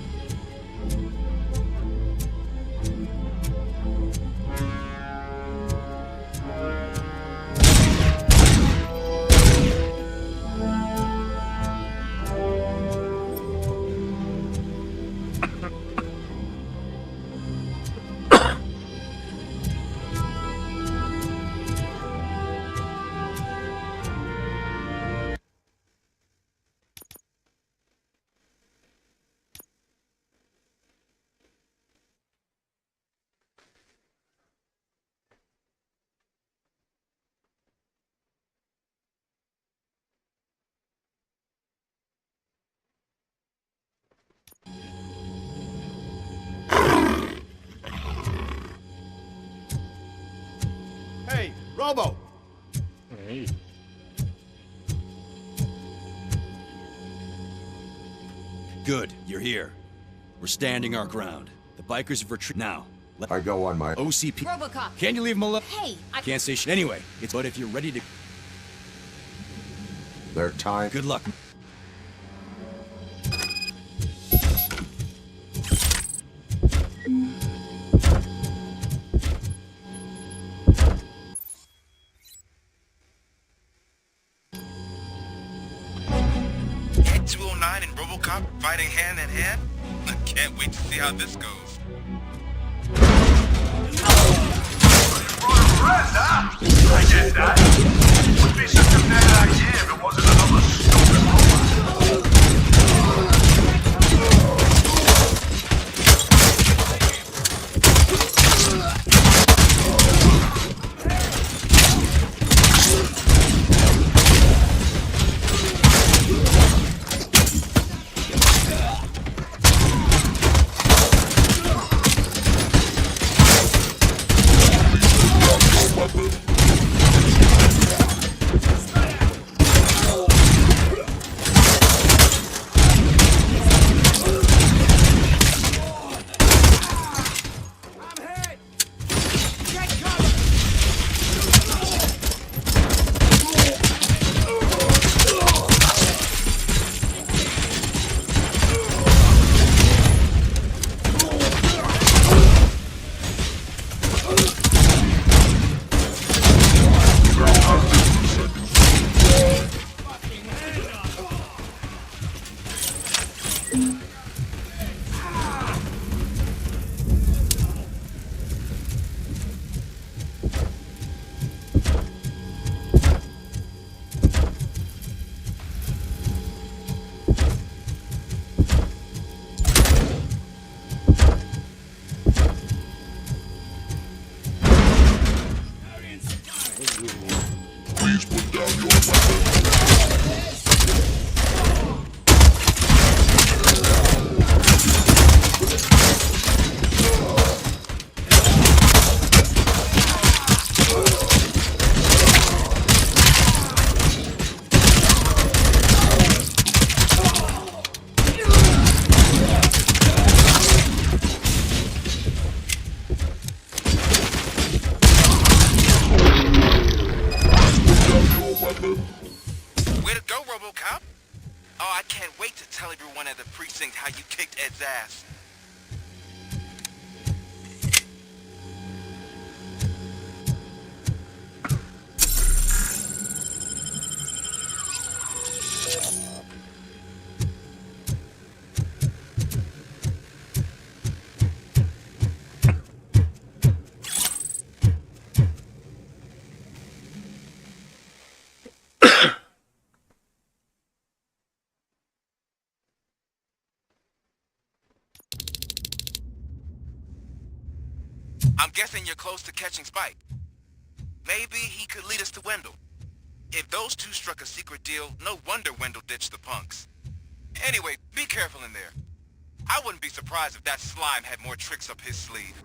Hey, Robo! Hey. Good, you're here. We're standing our ground. The bikers have retreated. Now, I go on my OCP. RoboCop. Can you leave them alone? Hey, Can't say shit anyway. But if you're ready to... Their time. Good luck. Hit 209 and RoboCop fighting hand in hand? I can't wait to see how this goes. I get that. Would be such a bad idea if it wasn't another stupid Please put down your weapon. Way to go, RoboCop! Oh, I can't wait to tell everyone at the precinct how you kicked Ed's ass. I'm guessing you're close to catching Spike. Maybe he could lead us to Wendell. If those two struck a secret deal, no wonder Wendell ditched the punks. Anyway, be careful in there. I wouldn't be surprised if that slime had more tricks up his sleeve.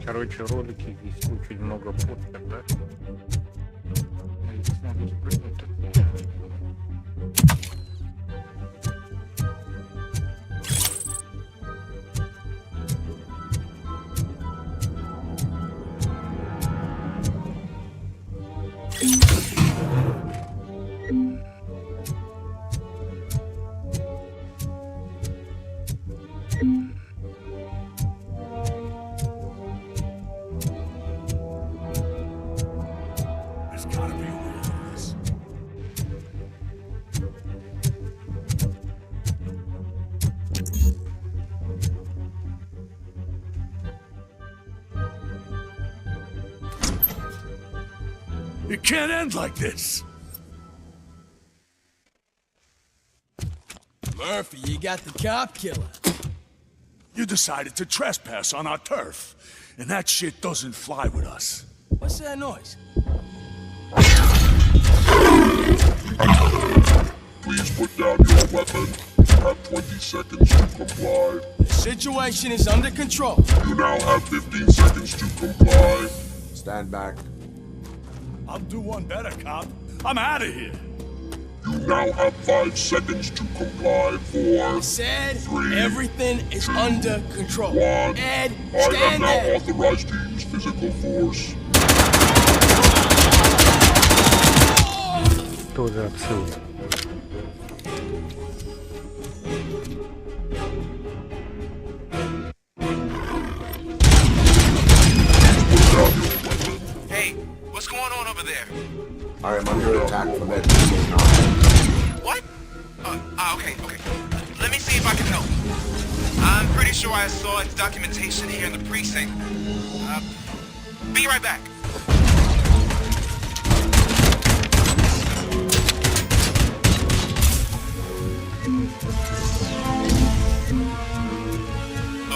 Короче, ролики здесь очень много фоток, да? Я здесь могу спрыгнуть. It can't end like this. Murphy, you got the cop killer. You decided to trespass on our turf, and that shit doesn't fly with us. What's that noise? Please put down your weapon. You have 20 seconds to comply. The situation is under control. You now have 15 seconds to comply. Stand back. I'll do one better, cop. I'm out of here. You now have 5 seconds to comply. 4, I said 3, everything is under control. 1. Ed, I am stand now there. authorized to use physical force. Тоже абсурд. Hey, what's going on over there? I am under attack from it. What? Okay. Let me see if I can help. I'm pretty sure I saw its documentation here in the precinct. Be right back.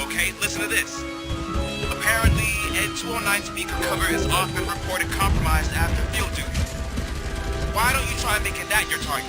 Okay, listen to this. Apparently, Ed 209 speaker cover is often reported compromised after field duty. Why don't you try making that your target?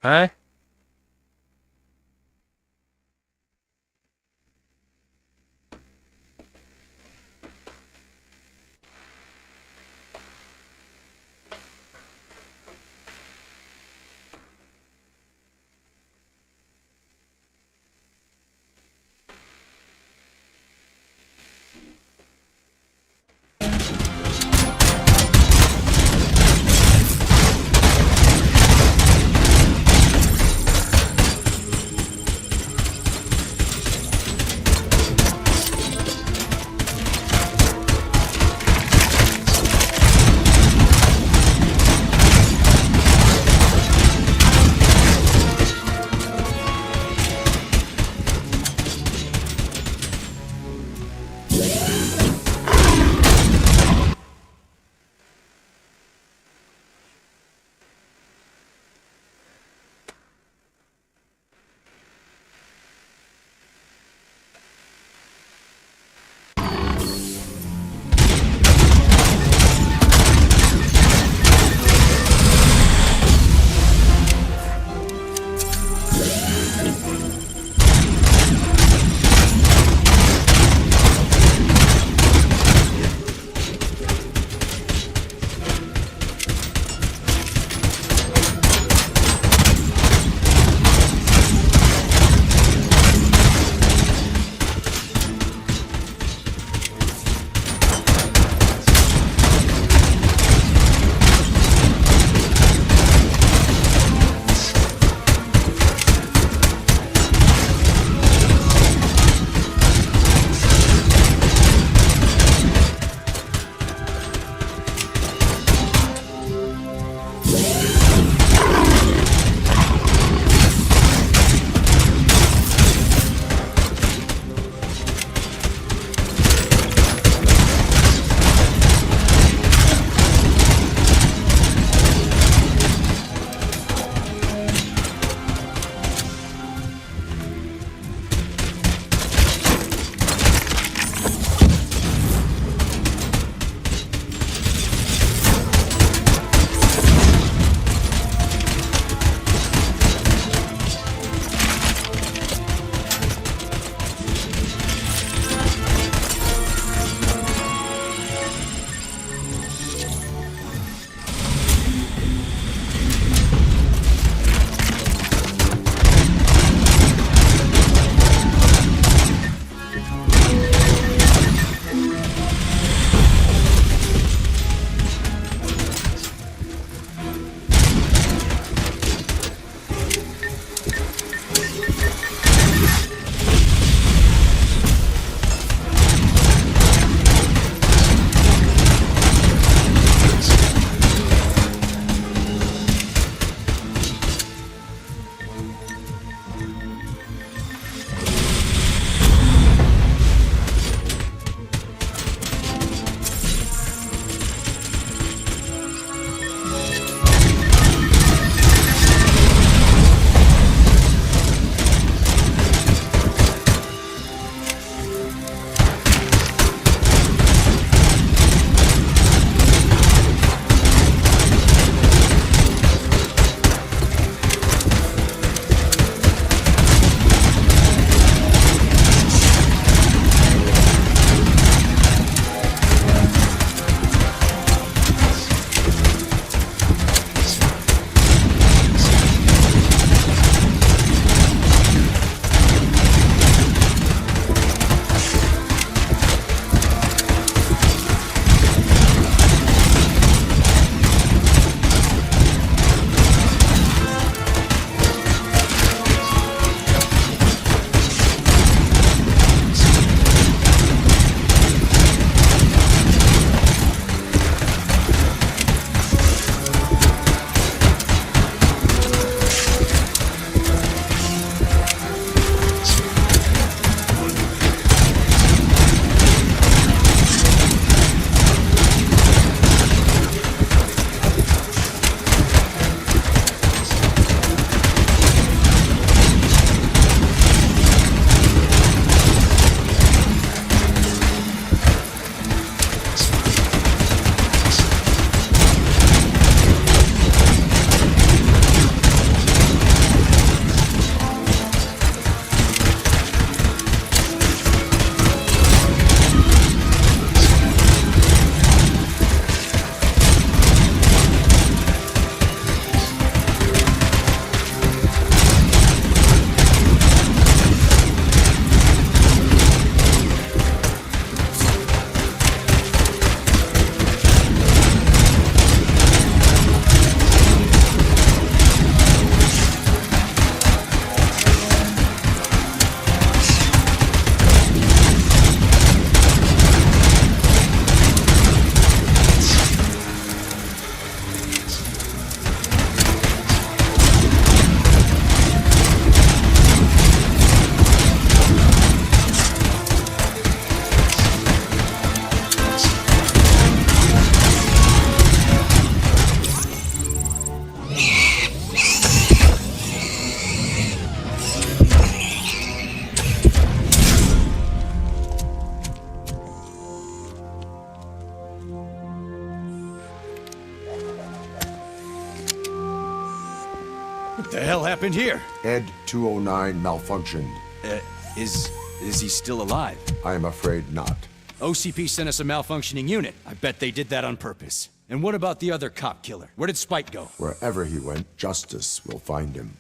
А? the hell happened here? Ed 209 malfunctioned. Is he still alive? I am afraid not. OCP sent us a malfunctioning unit. I bet they did that on purpose. And what about the other cop killer? Where did Spike go? Wherever he went, justice will find him.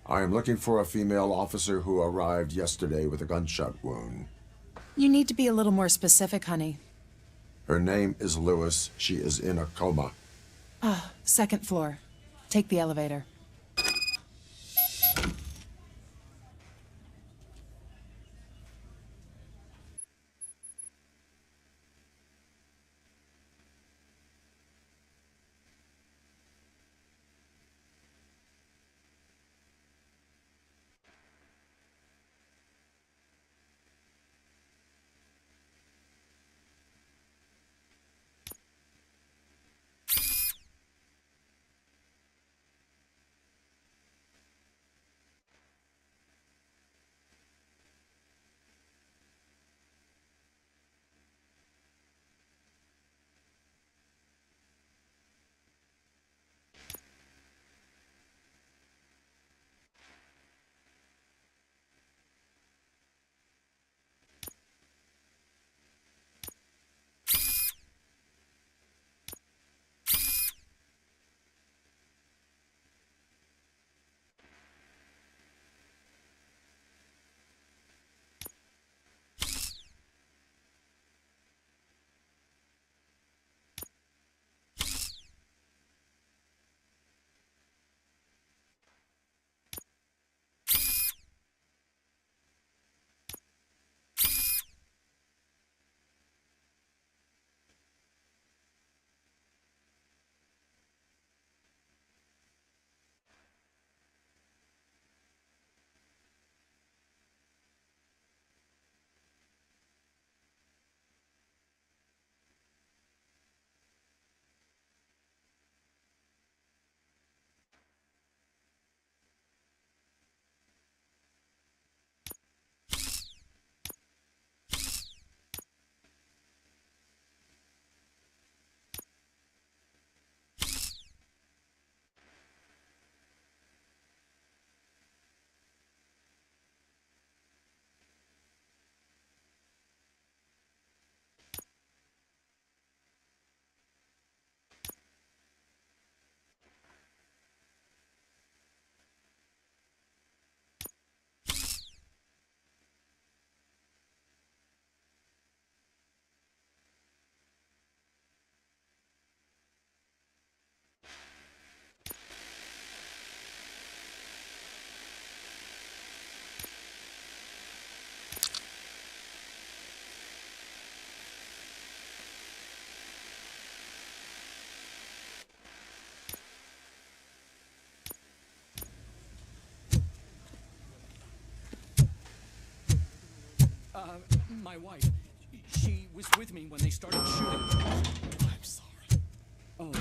I am looking for a female officer who arrived yesterday with a gunshot wound. You need to be a little more specific, honey. Her name is Lewis. She is in a coma. Ah, second floor. Take the elevator. My wife, she was with me when they started shooting. I'm sorry. Oh,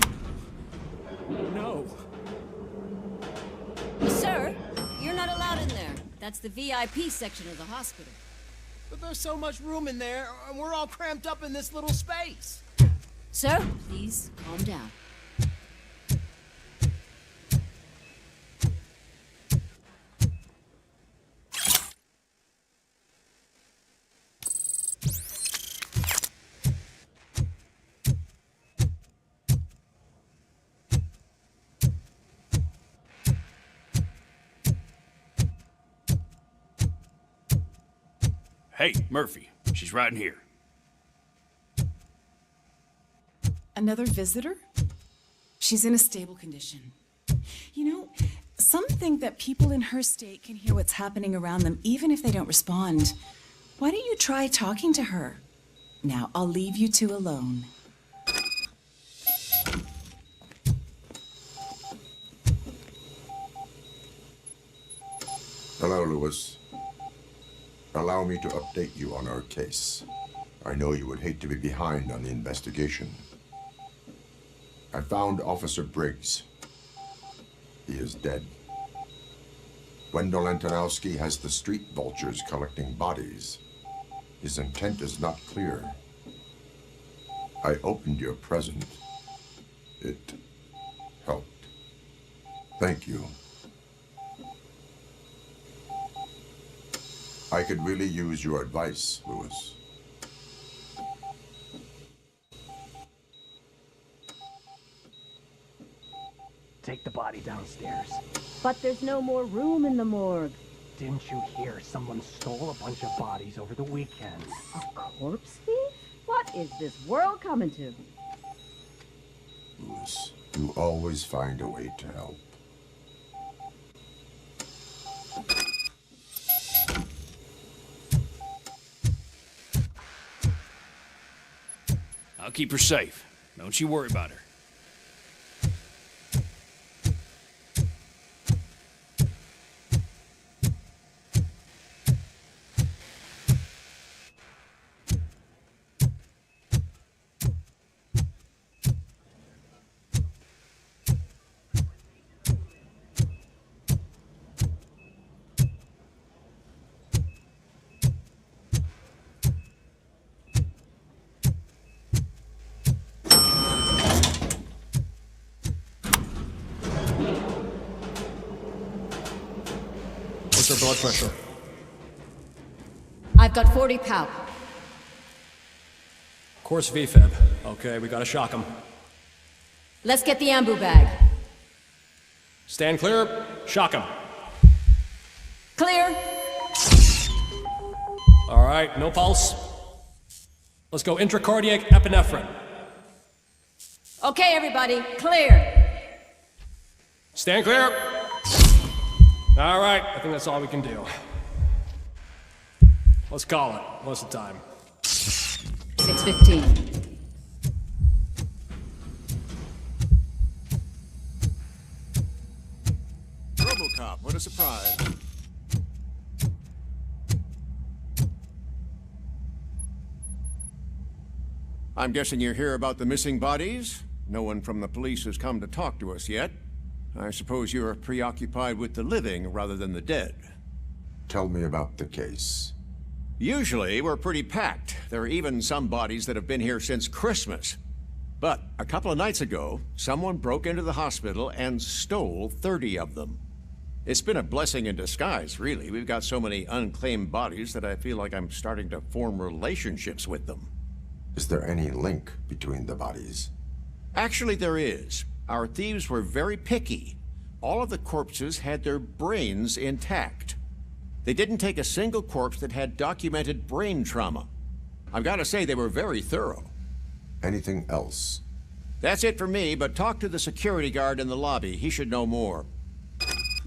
no. Sir, you're not allowed in there. That's the VIP section of the hospital. But there's so much room in there, and we're all cramped up in this little space. Sir, please calm down. Hey, Murphy, she's right in here. Another visitor? She's in a stable condition. You know, some think that people in her state can hear what's happening around them even if they don't respond. Why don't you try talking to her? Now, I'll leave you two alone. Hello, Lewis. Allow me to update you on our case. I know you would hate to be behind on the investigation. I found Officer Briggs. He is dead. Wendell Antonowski has the street vultures collecting bodies. His intent is not clear. I opened your present. It helped. Thank you. I could really use your advice, Lewis. Take the body downstairs. But there's no more room in the morgue. Didn't you hear someone stole a bunch of bodies over the weekend? A corpse thief? What is this world coming to? Lewis, you always find a way to help. I'll keep her safe. Don't you worry about her. What's her blood pressure? I've got 40 pow. Course VFib. Okay, we gotta shock him. Let's get the ambu bag. Stand clear. Shock him. Clear. All right, no pulse. Let's go intracardiac epinephrine. Okay, everybody, clear. Stand clear. All right, I think that's all we can do. Let's call it. What's the time? 6:15. RoboCop, what a surprise. I'm guessing you're here about the missing bodies? No one from the police has come to talk to us yet. I suppose you're preoccupied with the living rather than the dead. Tell me about the case. Usually, we're pretty packed. There are even some bodies that have been here since Christmas. But a couple of nights ago, someone broke into the hospital and stole 30 of them. It's been a blessing in disguise, really. We've got so many unclaimed bodies that I feel like I'm starting to form relationships with them. Is there any link between the bodies? Actually, there is. Our thieves were very picky. All of the corpses had their brains intact. They didn't take a single corpse that had documented brain trauma. I've got to say, they were very thorough. Anything else? That's it for me, but talk to the security guard in the lobby. He should know more.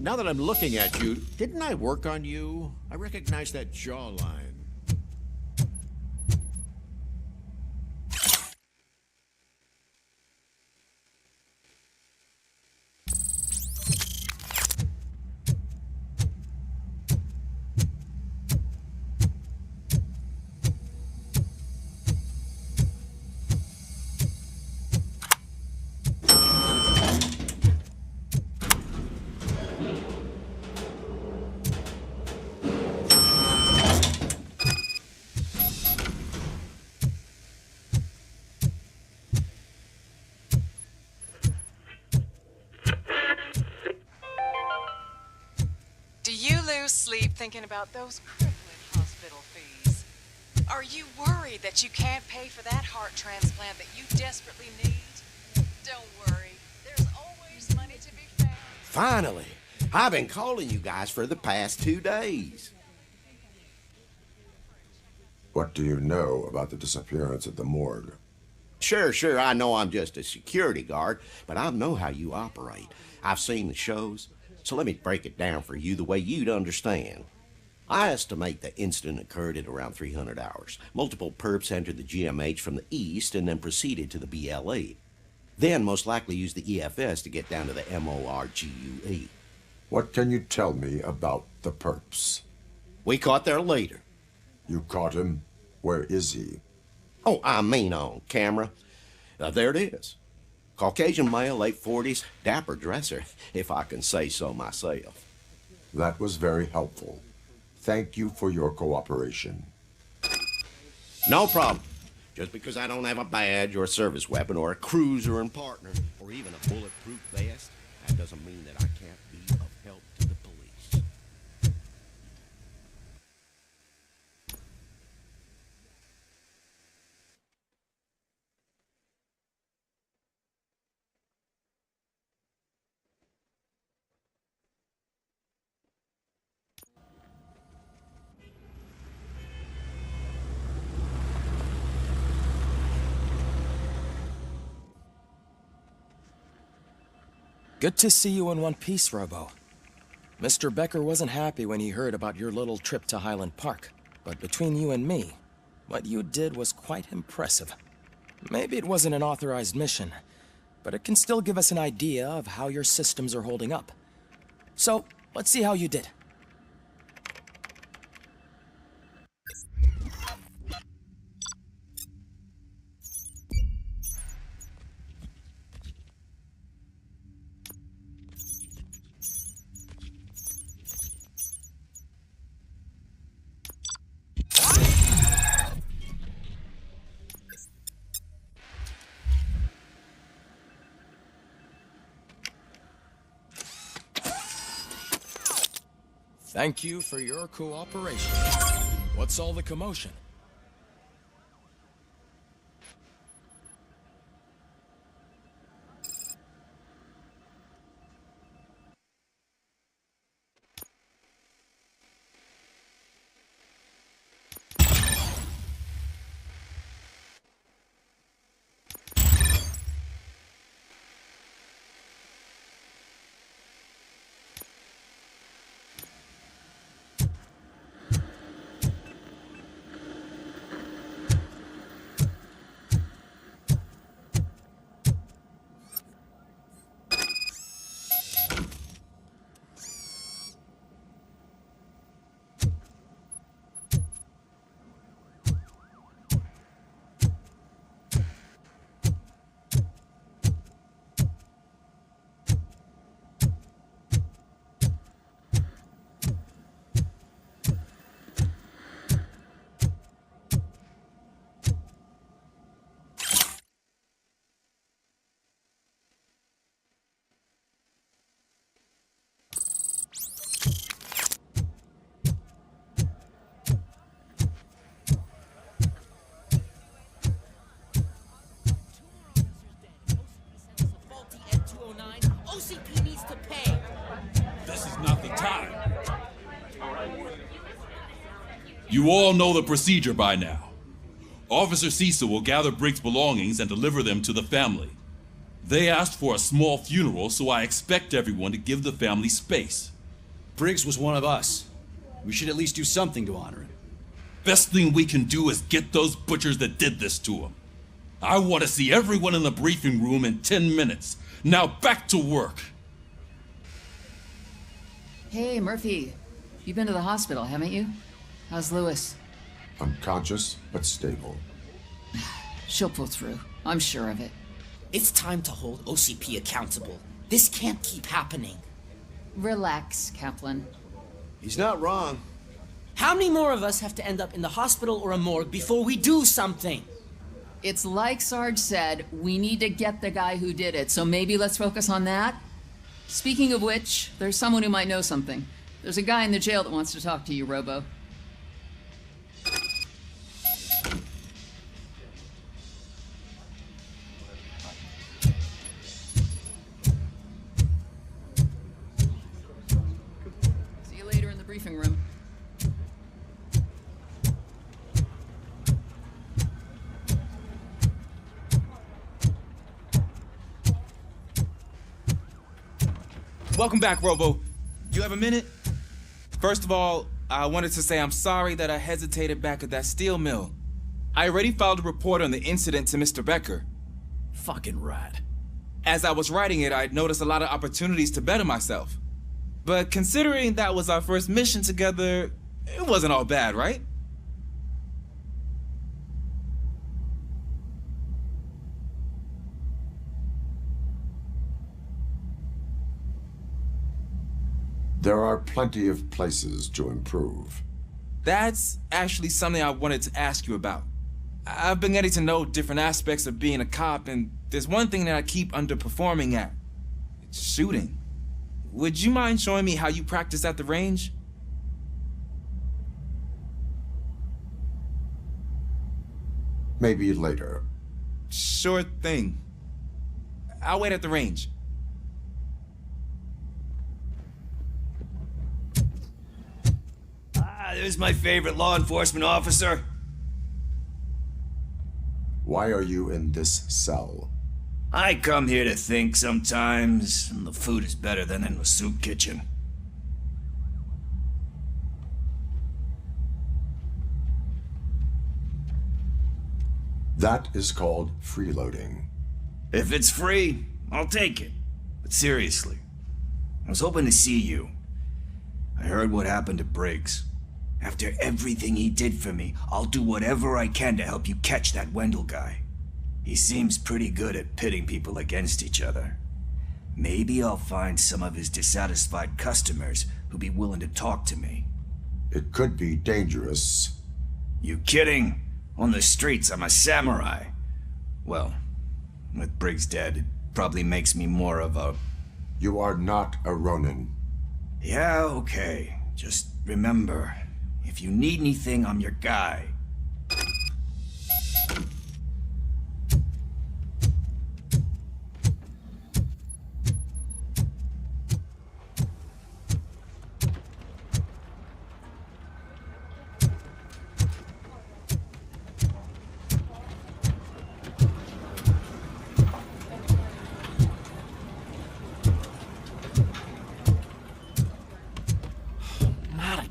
Now that I'm looking at you, didn't I work on you? I recognize that jawline. Sleep thinking about those crippling hospital fees. Are you worried that you can't pay for that heart transplant that you desperately need? Don't worry, there's always money to be found. Finally, I've been calling you guys for the past 2 days. What do you know about the disappearance at the morgue? Sure, I know I'm just a security guard, but I know how you operate. I've seen the shows. So let me break it down for you the way you'd understand. I estimate the incident occurred at around 300 hours. Multiple perps entered the GMH from the east and then proceeded to the BLE. Then most likely used the EFS to get down to the MORGUE. What can you tell me about the perps. We caught their leader. You caught him? Where is he? Oh, I mean on camera. There it is. Caucasian male, late 40s, dapper dresser, if I can say so myself. That was very helpful. Thank you for your cooperation. No problem. Just because I don't have a badge or a service weapon or a cruiser and partner or even a bulletproof vest, that doesn't mean that I can't be of help to the police. Good to see you in one piece, Robo. Mr. Becker wasn't happy when he heard about your little trip to Highland Park, but between you and me, what you did was quite impressive. Maybe it wasn't an authorized mission, but it can still give us an idea of how your systems are holding up. So, let's see how you did. Thank you for your cooperation. What's all the commotion? OCP needs to pay. This is not the time. You all know the procedure by now. Officer Cecil will gather Briggs' belongings and deliver them to the family. They asked for a small funeral, so I expect everyone to give the family space. Briggs was one of us. We should at least do something to honor him. Best thing we can do is get those butchers that did this to him. I want to see everyone in the briefing room in 10 minutes. Now back to work. Hey, Murphy. You've been to the hospital, haven't you? How's Lewis? Unconscious, but stable. She'll pull through. I'm sure of it. It's time to hold OCP accountable. This can't keep happening. Relax, Kaplan. He's not wrong. How many more of us have to end up in the hospital or a morgue before we do something? It's like Sarge said, we need to get the guy who did it, so maybe let's focus on that. Speaking of which, there's someone who might know something. There's a guy in the jail that wants to talk to you, Robo. See you later in the briefing room. Welcome back, Robo. You have a minute? First of all, I wanted to say I'm sorry that I hesitated back at that steel mill. I already filed a report on the incident to Mr. Becker. Fucking rat. As I was writing it, I'd noticed a lot of opportunities to better myself. But considering that was our first mission together, it wasn't all bad, right? There are plenty of places to improve. That's actually something I wanted to ask you about. I've been getting to know different aspects of being a cop, and there's one thing that I keep underperforming at. It's shooting. Would you mind showing me how you practice at the range? Maybe later. Sure thing. I'll wait at the range. There's my favorite law enforcement officer. Why are you in this cell? I come here to think sometimes, and the food is better than in the soup kitchen. That is called freeloading. If it's free, I'll take it. But seriously, I was hoping to see you. I heard what happened to Briggs. After everything he did for me, I'll do whatever I can to help you catch that Wendell guy. He seems pretty good at pitting people against each other. Maybe I'll find some of his dissatisfied customers who'll be willing to talk to me. It could be dangerous. You kidding? On the streets, I'm a samurai. Well, with Briggs dead, it probably makes me more of a... You are not a Ronin. Yeah, okay. Just remember, if you need anything, I'm your guy.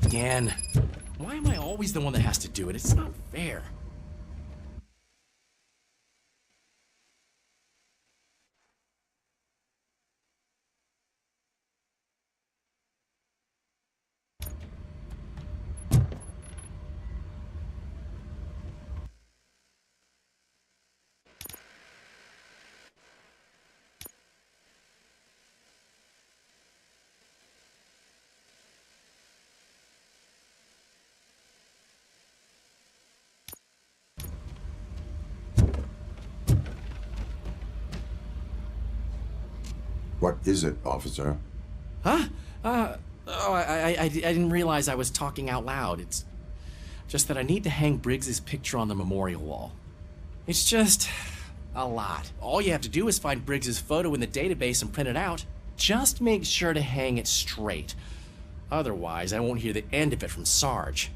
Again. Why am I always the one that has to do it? It's not fair. What is it, officer? Huh? I didn't realize I was talking out loud. It's just that I need to hang Briggs's picture on the memorial wall. It's just a lot. All you have to do is find Briggs's photo in the database and print it out. Just make sure to hang it straight. Otherwise, I won't hear the end of it from Sarge.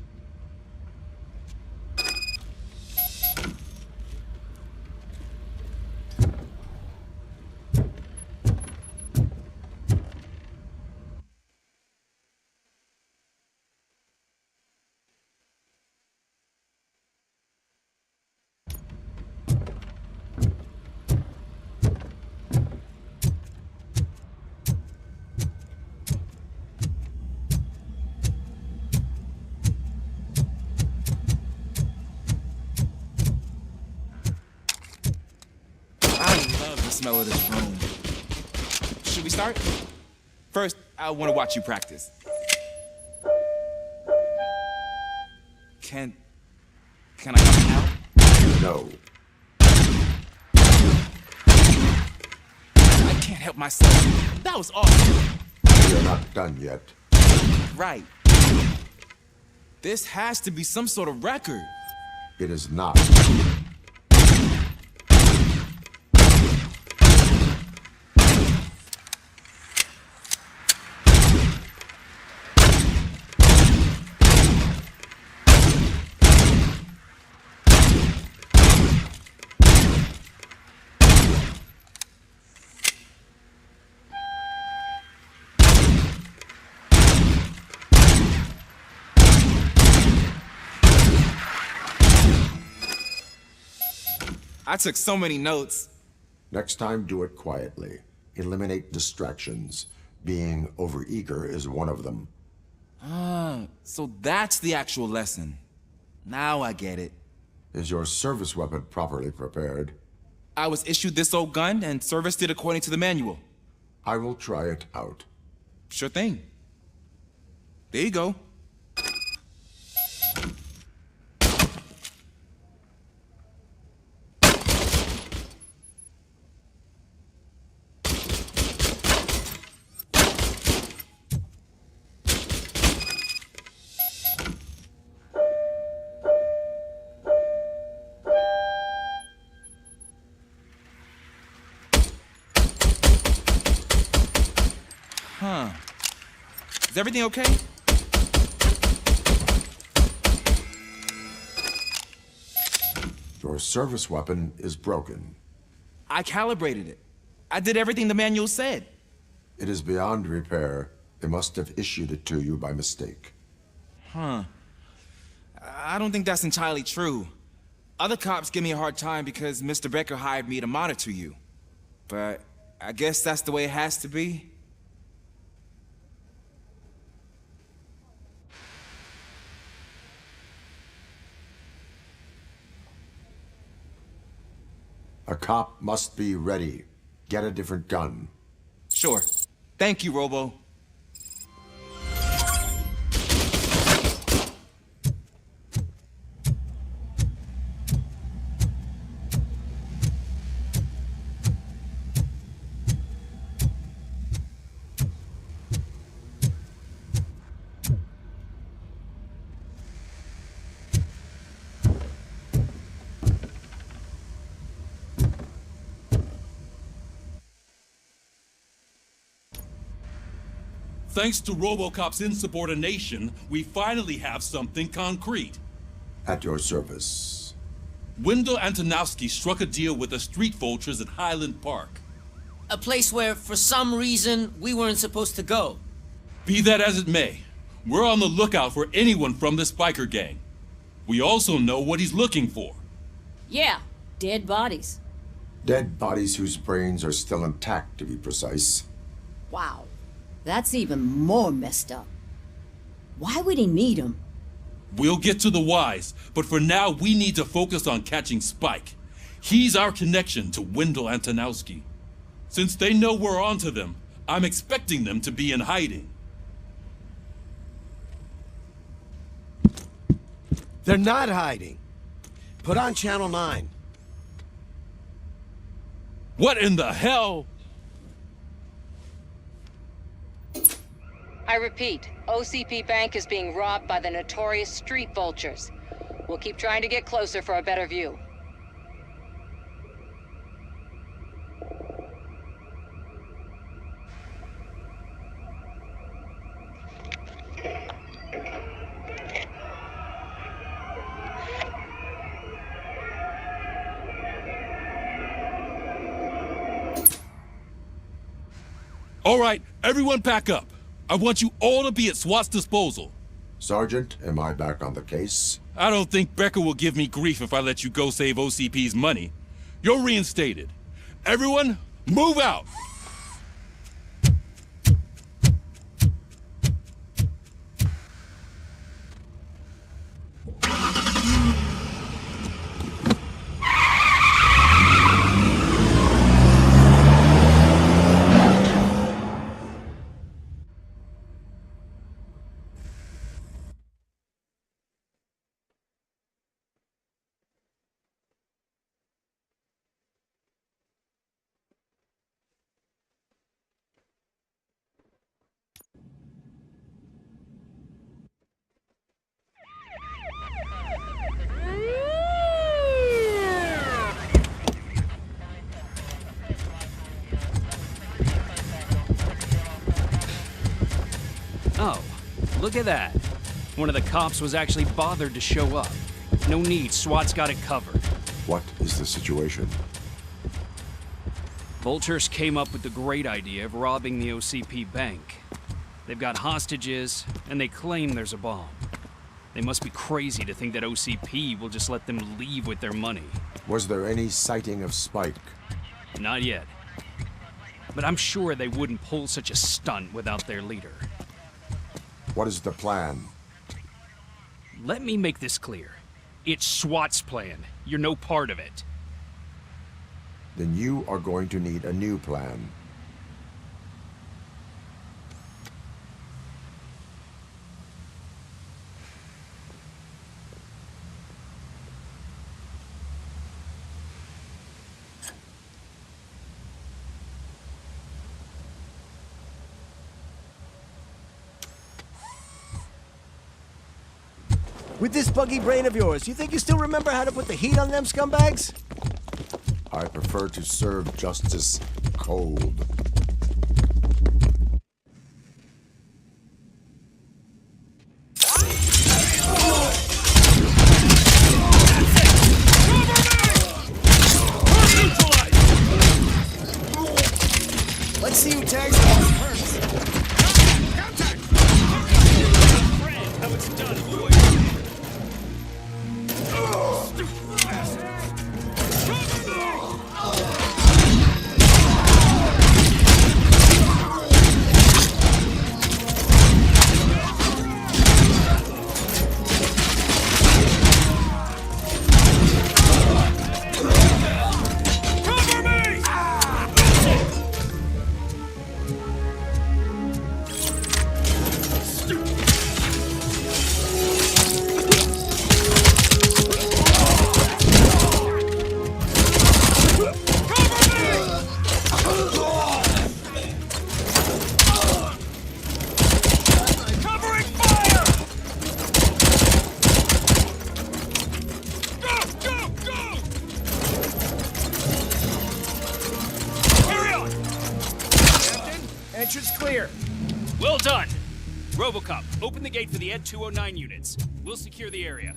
Smell of this room. Should we start? First, I want to watch you practice. Can I come out? No. I can't help myself. That was awesome. You're not done yet. Right. This has to be some sort of record. It is not. I took so many notes. Next time, do it quietly. Eliminate distractions. Being overeager is one of them. Ah, so that's the actual lesson. Now I get it. Is your service weapon properly prepared? I was issued this old gun and serviced it according to the manual. I will try it out. Sure thing. There you go. Huh. Is everything okay? Your service weapon is broken. I calibrated it. I did everything the manual said. It is beyond repair. They must have issued it to you by mistake. Huh. I don't think that's entirely true. Other cops give me a hard time because Mr. Becker hired me to monitor you. But I guess that's the way it has to be. A cop must be ready. Get a different gun. Sure. Thank you, Robo. Thanks to RoboCop's insubordination, we finally have something concrete. At your service. Wendell Antonowski struck a deal with the street vultures at Highland Park. A place where, for some reason, we weren't supposed to go. Be that as it may, we're on the lookout for anyone from this biker gang. We also know what he's looking for. Yeah, dead bodies. Dead bodies whose brains are still intact, to be precise. Wow, that's even more messed up. Why would he need them? We'll get to the whys, but for now we need to focus on catching Spike. He's our connection to Wendell Antonowski. Since they know we're onto them, I'm expecting them to be in hiding. They're not hiding. Put on Channel 9. What in the hell? I repeat, OCP Bank is being robbed by the notorious street vultures. We'll keep trying to get closer for a better view. All right, everyone pack up. I want you all to be at SWAT's disposal. Sergeant, am I back on the case? I don't think Becker will give me grief if I let you go save OCP's money. You're reinstated. Everyone, move out! Oh, look at that. One of the cops was actually bothered to show up. No need, SWAT's got it covered. What is the situation? Vultures came up with the great idea of robbing the OCP bank. They've got hostages, and they claim there's a bomb. They must be crazy to think that OCP will just let them leave with their money. Was there any sighting of Spike? Not yet. but I'm sure they wouldn't pull such a stunt without their leader. What is the plan? Let me make this clear. It's SWAT's plan. You're no part of it. Then you are going to need a new plan. With this buggy brain of yours, you think you still remember how to put the heat on them scumbags? I prefer to serve justice cold. Let's see who tags the most first. How it's done, boys. Entrance clear. Well done. RoboCop, open the gate for the Ed 209 units. We'll secure the area.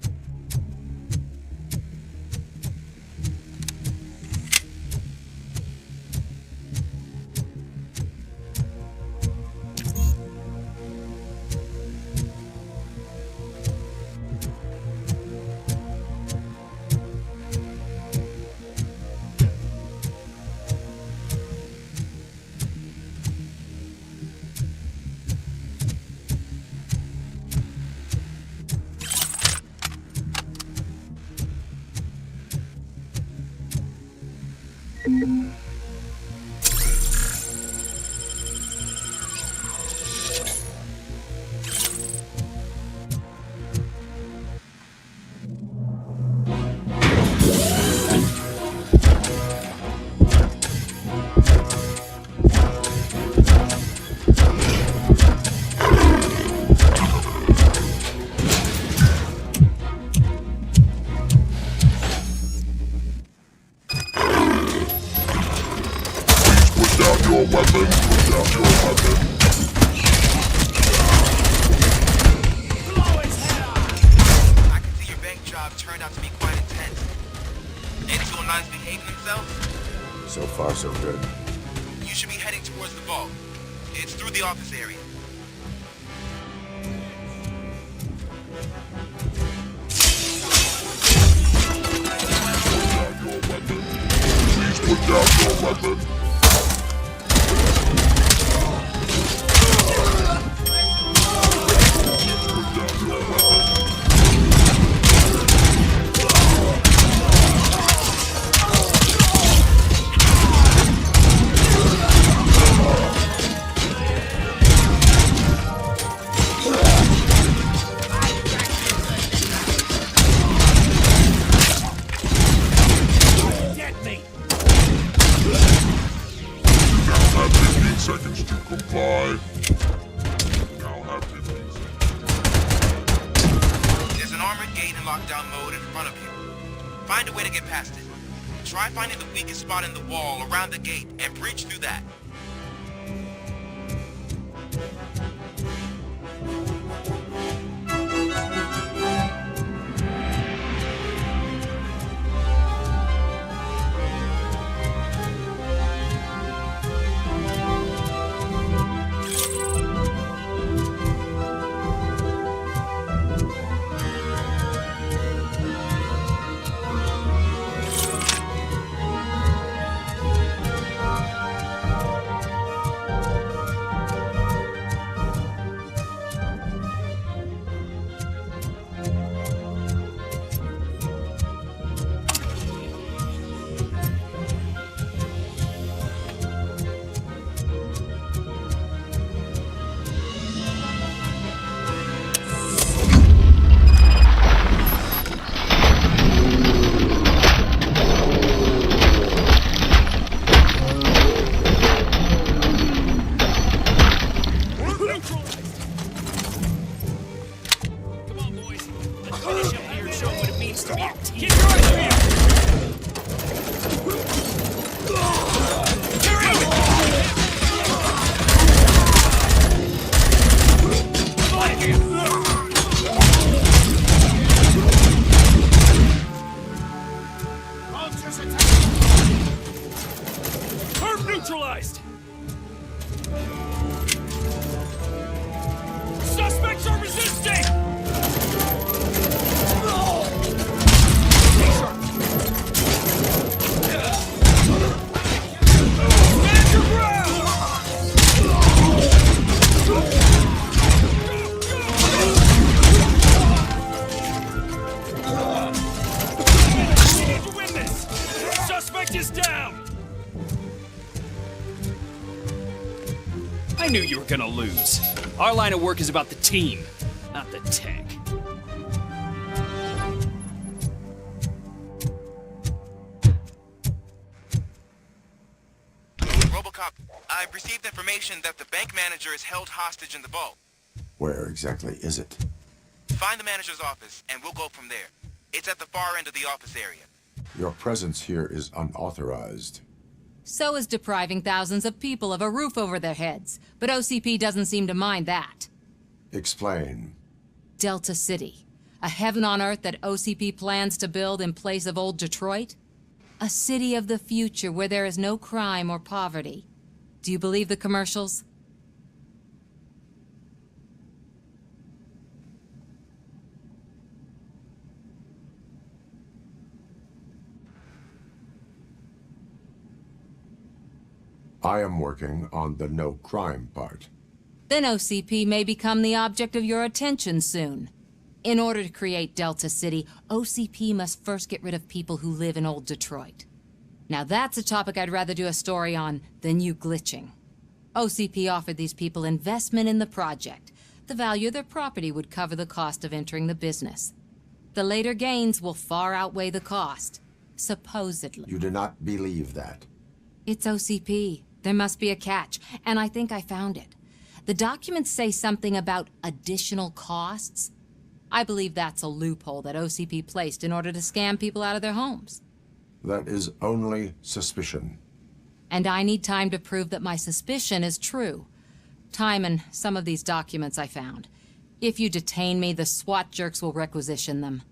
So far, so good. You should be heading towards the vault. It's through the office area. Please put down your weapon. Seconds to comply. Now have 15 seconds. There's an armored gate in lockdown mode in front of you. Find a way to get past it. Try finding the weakest spot in the wall around the gate and breach through that. supposed to be a team. Keep your eyes peeled! Perp neutralized! Suspects are resisting! Stand your ground! We need to win this! Suspect is down! I knew you were gonna lose. Our line of work is about the team, not the tech. RoboCop, I've received information that the bank manager is held hostage in the vault. Where exactly is it? Find the manager's office, and we'll go from there. It's at the far end of the office area. Your presence here is unauthorized. So is depriving thousands of people of a roof over their heads. But OCP doesn't seem to mind that. Explain. Delta City. A heaven on earth that OCP plans to build in place of old Detroit? A city of the future where there is no crime or poverty. Do you believe the commercials? I am working on the no crime part. Then OCP may become the object of your attention soon. In order to create Delta City, OCP must first get rid of people who live in old Detroit. Now that's a topic I'd rather do a story on than you glitching. OCP offered these people investment in the project. The value of their property would cover the cost of entering the business. The later gains will far outweigh the cost, supposedly. You do not believe that? It's OCP. There must be a catch, and I think I found it. The documents say something about additional costs. I believe that's a loophole that OCP placed in order to scam people out of their homes. That is only suspicion. And I need time to prove that my suspicion is true. Time and some of these documents I found. If you detain me, the SWAT jerks will requisition them.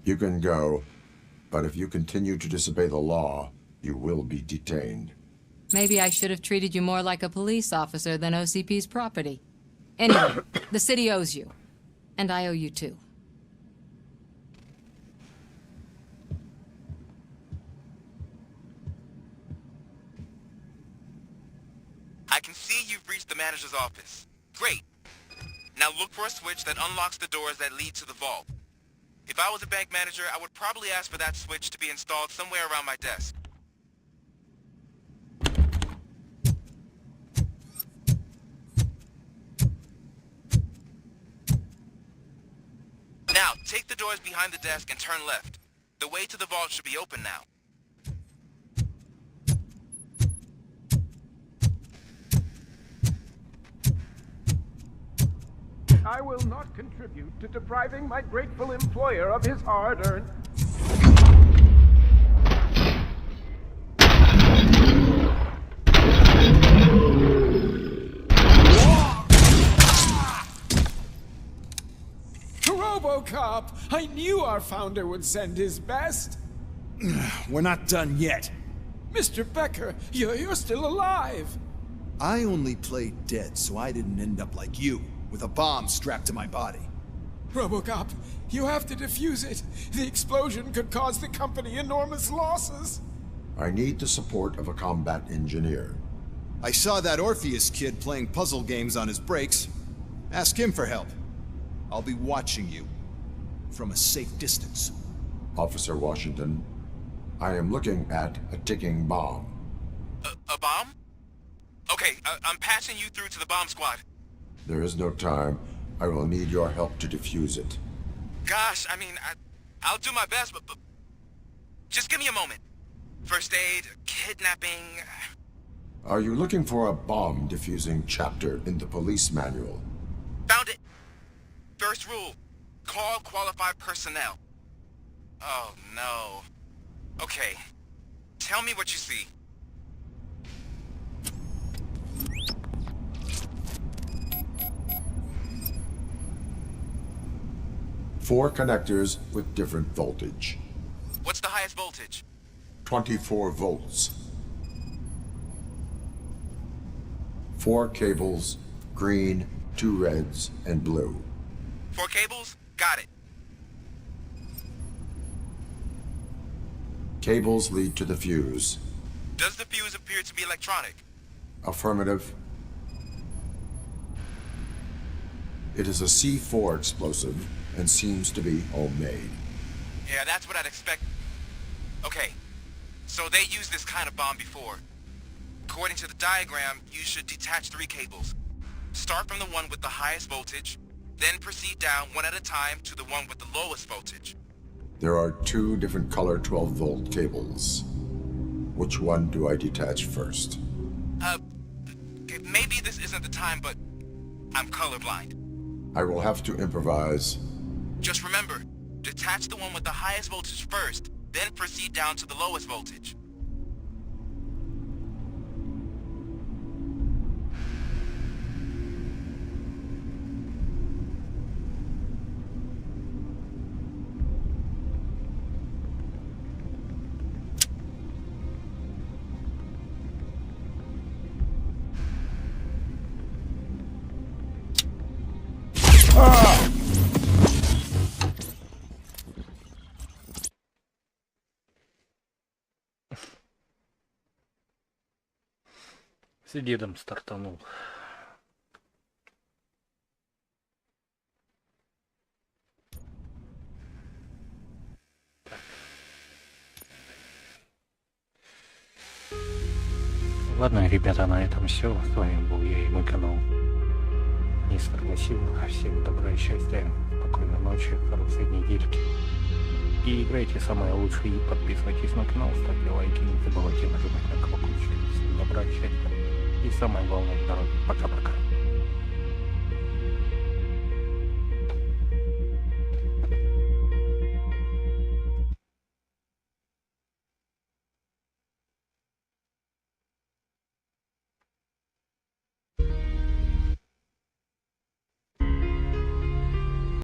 You can go, but if you continue to disobey the law, you will be detained. Maybe I should have treated you more like a police officer than OCP's property. Anyway, the city owes you. And I owe you too. I can see you've reached the manager's office. Great. Now look for a switch that unlocks the doors that lead to the vault. If I was a bank manager, I would probably ask for that switch to be installed somewhere around my desk. Now, take the doors behind the desk and turn left. The way to the vault should be open now. I will not contribute to depriving my grateful employer of his hard-earned... RoboCop! I knew our founder would send his best! We're not done yet. Mr. Becker, you're still alive! I only played dead, so I didn't end up like you, with a bomb strapped to my body. RoboCop, you have to defuse it. The explosion could cause the company enormous losses. I need the support of a combat engineer. I saw that Orpheus kid playing puzzle games on his breaks. Ask him for help. I'll be watching you from a safe distance. Officer Washington, I am looking at a ticking bomb. A bomb? Okay, I'm passing you through to the bomb squad. There is no time. I will need your help to defuse it. Gosh, I mean, I'll do my best, but Just give me a moment. First aid, kidnapping... Are you looking for a bomb defusing chapter in the police manual? Found it. First rule, call qualified personnel. Oh no. Okay, tell me what you see. Four connectors with different voltage. What's the highest voltage? 24 volts. 4 cables, green, 2 reds, and blue. 4 cables? Got it. Cables lead to the fuse. Does the fuse appear to be electronic? Affirmative. It is a C4 explosive and seems to be homemade. Yeah, that's what I'd expect. Okay, so they used this kind of bomb before. According to the diagram, you should detach 3 cables. Start from the one with the highest voltage, then proceed down one at a time to the one with the lowest voltage. There are 2 different color 12-volt cables. Which one do I detach first? Maybe this isn't the time, but I'm colorblind. I will have to improvise. Just remember, detach the one with the highest voltage first, then proceed down to the lowest voltage. С дедом стартанул. Ладно, ребята, на этом все. С вами был я и мой канал. Мистер Василий. Всем добра и счастья, спокойной ночи, хорошей недельки. И играйте самое лучшее, и подписывайтесь на канал, ставьте лайки, не забывайте нажимать на колокольчик. Всем добра, счастья и самое главное, здоровья. Пока-пока.